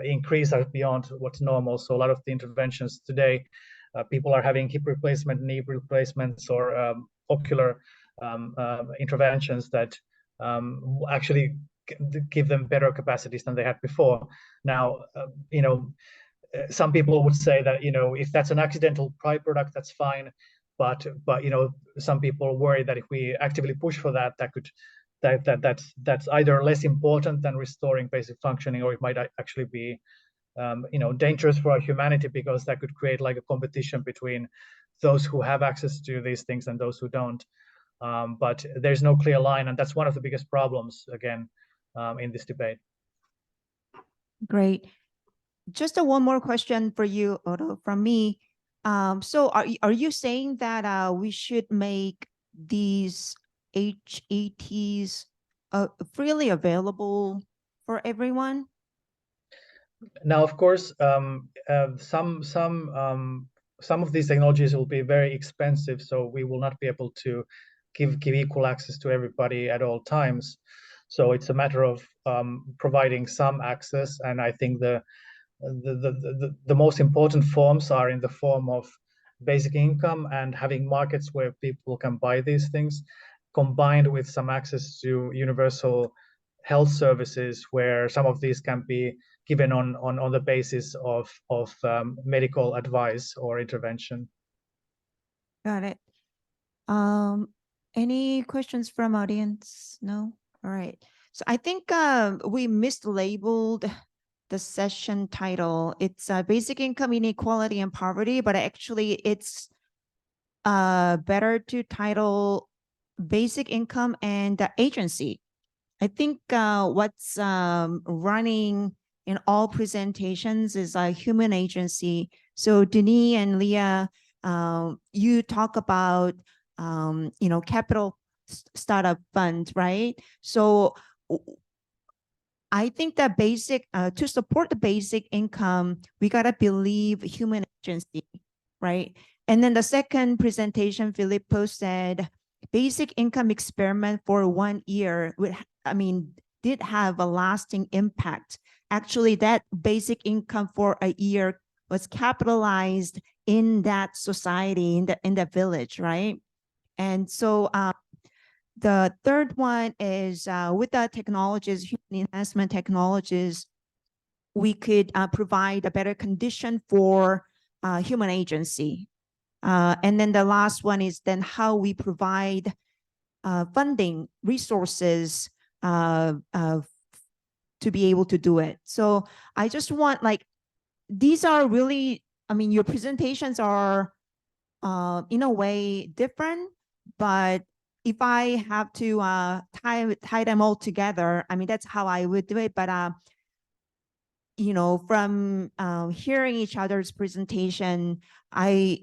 increase us beyond what's normal. So a lot of the interventions today, people are having hip replacement, knee replacements, or ocular interventions that actually give them better capacities than they had before. Now, some people would say that if that's an accidental byproduct, that's fine. But some people worry that if we actively push for that, that that's either less important than restoring basic functioning, or it might actually be dangerous for our humanity, because that could create like a competition between those who have access to these things and those who don't. But there's no clear line, and that's one of the biggest problems again in this debate.
Great. Just one more question for you, Otto, from me. So are you saying that we should make these HETs freely available for everyone?
Now, of course, some of these technologies will be very expensive, so we will not be able to give equal access to everybody at all times. So it's a matter of providing some access, and I think the most important forms are in the form of basic income and having markets where people can buy these things, combined with some access to universal health services, where some of these can be given on the basis of medical advice or intervention.
Got it. Any questions from audience? No? All right. So I think we mislabeled the session title. It's Basic Income, Inequality, and Poverty, but actually it's better to title Basic Income and Agency. I think what's running in all presentations is human agency. So Denis and Leah, you talk about capital startup fund, right? So I think that to support the basic income, we gotta believe human agency, right? And then the second presentation, Filippo said, basic income experiment for 1 year did have a lasting impact. Actually, that basic income for a year was capitalized in that society, in the village, right? And so the third one is with the technologies, human enhancement technologies, we could provide a better condition for human agency. And then the last one is then how we provide funding resources to be able to do it. So I just want these are really, your presentations are in a way different, but if I have to tie them all together, that's how I would do it. But from hearing each other's presentation, I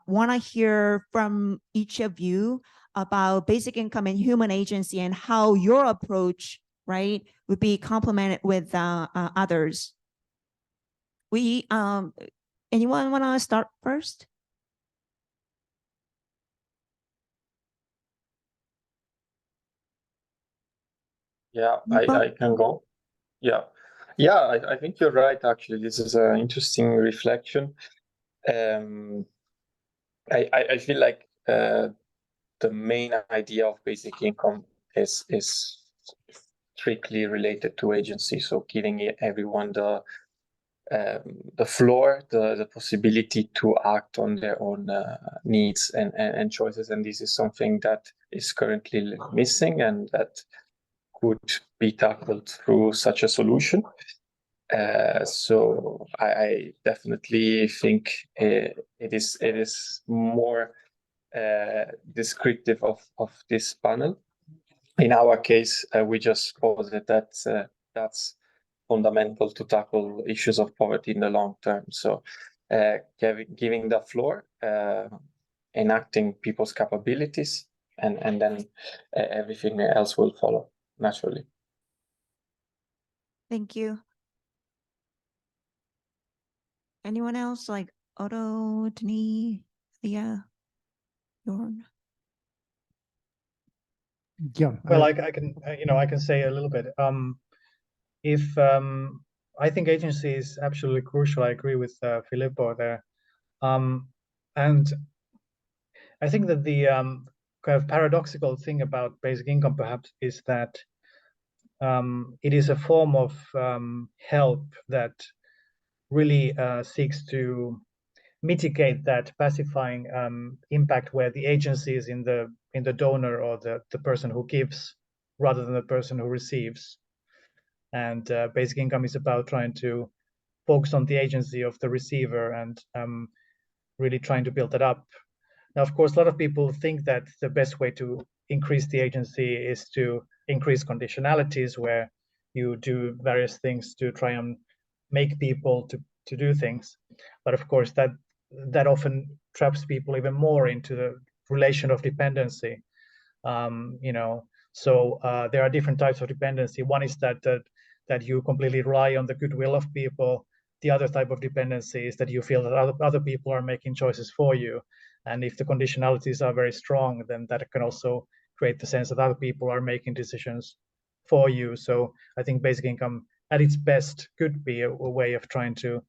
want to hear from each of you about basic income and human agency and how your approach, right, would be complemented with others. Anyone want to start first?
Yeah, I can go. Yeah, I think you're right. Actually, this is an interesting reflection. I feel like the main idea of basic income is strictly related to agency. So giving everyone the floor, the possibility to act on their own needs and choices. And this is something that is currently missing and that could be tackled through such a solution. So I definitely think it is more descriptive of this panel. In our case, we just posit that that's fundamental to tackle issues of poverty in the long term. So giving the floor, enacting people's capabilities, and then everything else will follow naturally.
Thank you. Anyone else, like Otto, Denis, Leah, Jorn?
Yeah.
Well, I can say a little bit. I think agency is absolutely crucial. I agree with Filippo there. And I think that the kind of paradoxical thing about basic income perhaps is that it is a form of help that really seeks to mitigate that pacifying impact where the agency is in the donor or the person who gives, rather than the person who receives. And basic income is about trying to focus on the agency of the receiver and really trying to build that up. Now, of course, a lot of people think that the best way to increase the agency is to increase conditionalities, where you do various things to try and make people to do things. But of course, that often traps people even more into the relation of dependency. So there are different types of dependency. One is that you completely rely on the goodwill of people. The other type of dependency is that you feel that other people are making choices for you. And if the conditionalities are very strong, then that can also create the sense that other people are making decisions for you. So I think basic income at its best could be a way of trying to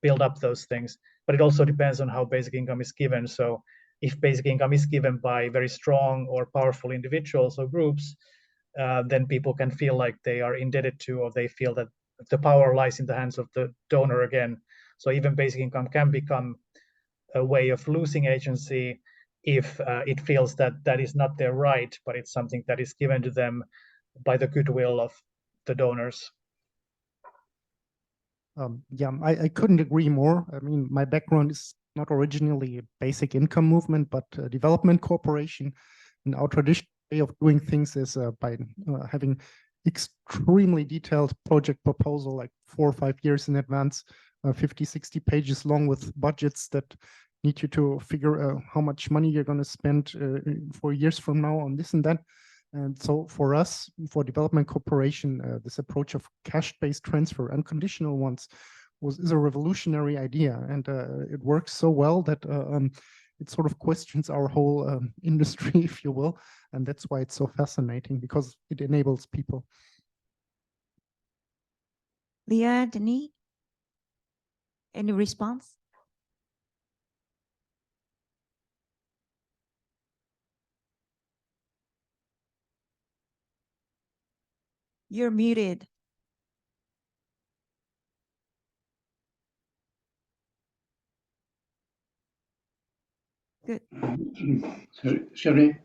build up those things. But it also depends on how basic income is given. So if basic income is given by very strong or powerful individuals or groups, then people can feel like they are indebted to, or they feel that the power lies in the hands of the donor again. So even basic income can become a way of losing agency if it feels that that is not their right, but it's something that is given to them by the goodwill of the donors.
Yeah, I couldn't agree more. I mean, my background is not originally a basic income movement, but development cooperation. And our traditional way of doing things is by having extremely detailed project proposal, like 4 or 5 years in advance, 50, 60 pages long, with budgets that need you to figure out how much money you're going to spend 4 years from now on this and that. And so for us, for development cooperation, this approach of cash-based transfer, unconditional ones, is a revolutionary idea. And it works so well that it sort of questions our whole industry, if you will. And that's why it's so fascinating, because it enables people.
Leah, Denis, any response? You're muted. Good.
Sorry.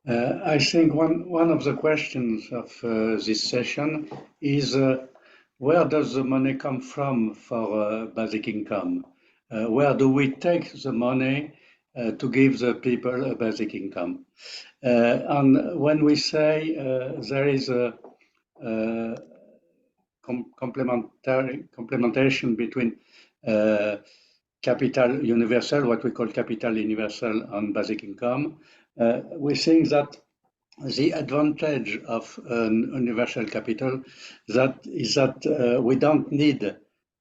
I think one of the questions of this session is where does the money come from for basic income? Where do we take the money to give the people a basic income? And when we say there is a complementation between capital universal, what we call capital universal, and basic income, we think that the advantage of an universal capital is that we don't need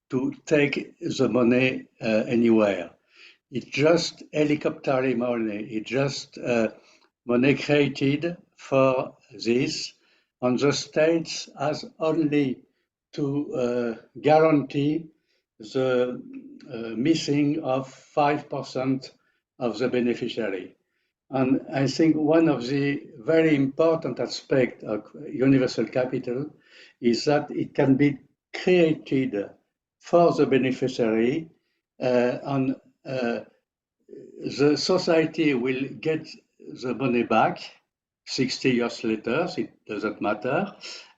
to take the money anywhere. It's just helicopter money. It's just money created for this, and the states has only to guarantee the missing of 5% of the beneficiary. And I think one of the very important aspects of universal capital is that it can be created for the beneficiary, and the society will get the money back 60 years later, it doesn't matter,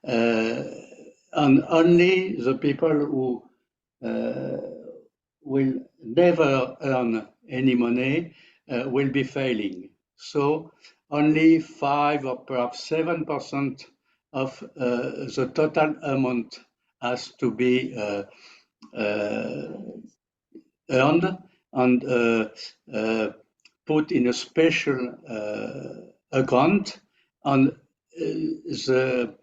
and only the people who will never earn any money will be failing. So only 5 or perhaps 7% of the total amount has to be earned and put in a special account, and the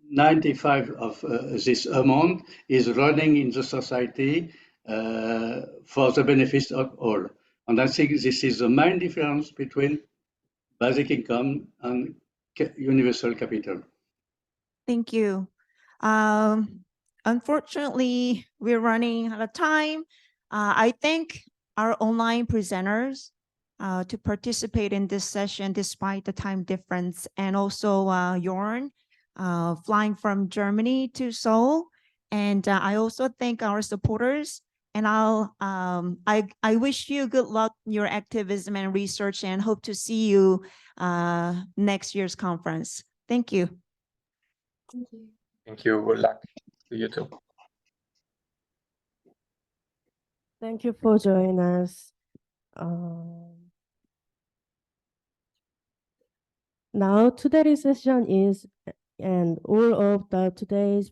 95 of this amount is running in the society for the benefit of all. And I think this is the main difference between basic income and universal capital.
Thank you. Unfortunately, we're running out of time. I thank our online presenters to participate in this session despite the time difference, and also Jorn flying from Germany to Seoul. And I also thank our supporters And I wish you good luck in your activism and research, and hope to see you next year's conference. Thank you.
Thank you.
Thank you. Good luck to you too.
Thank you for joining us. Now today's session is, and all of the today's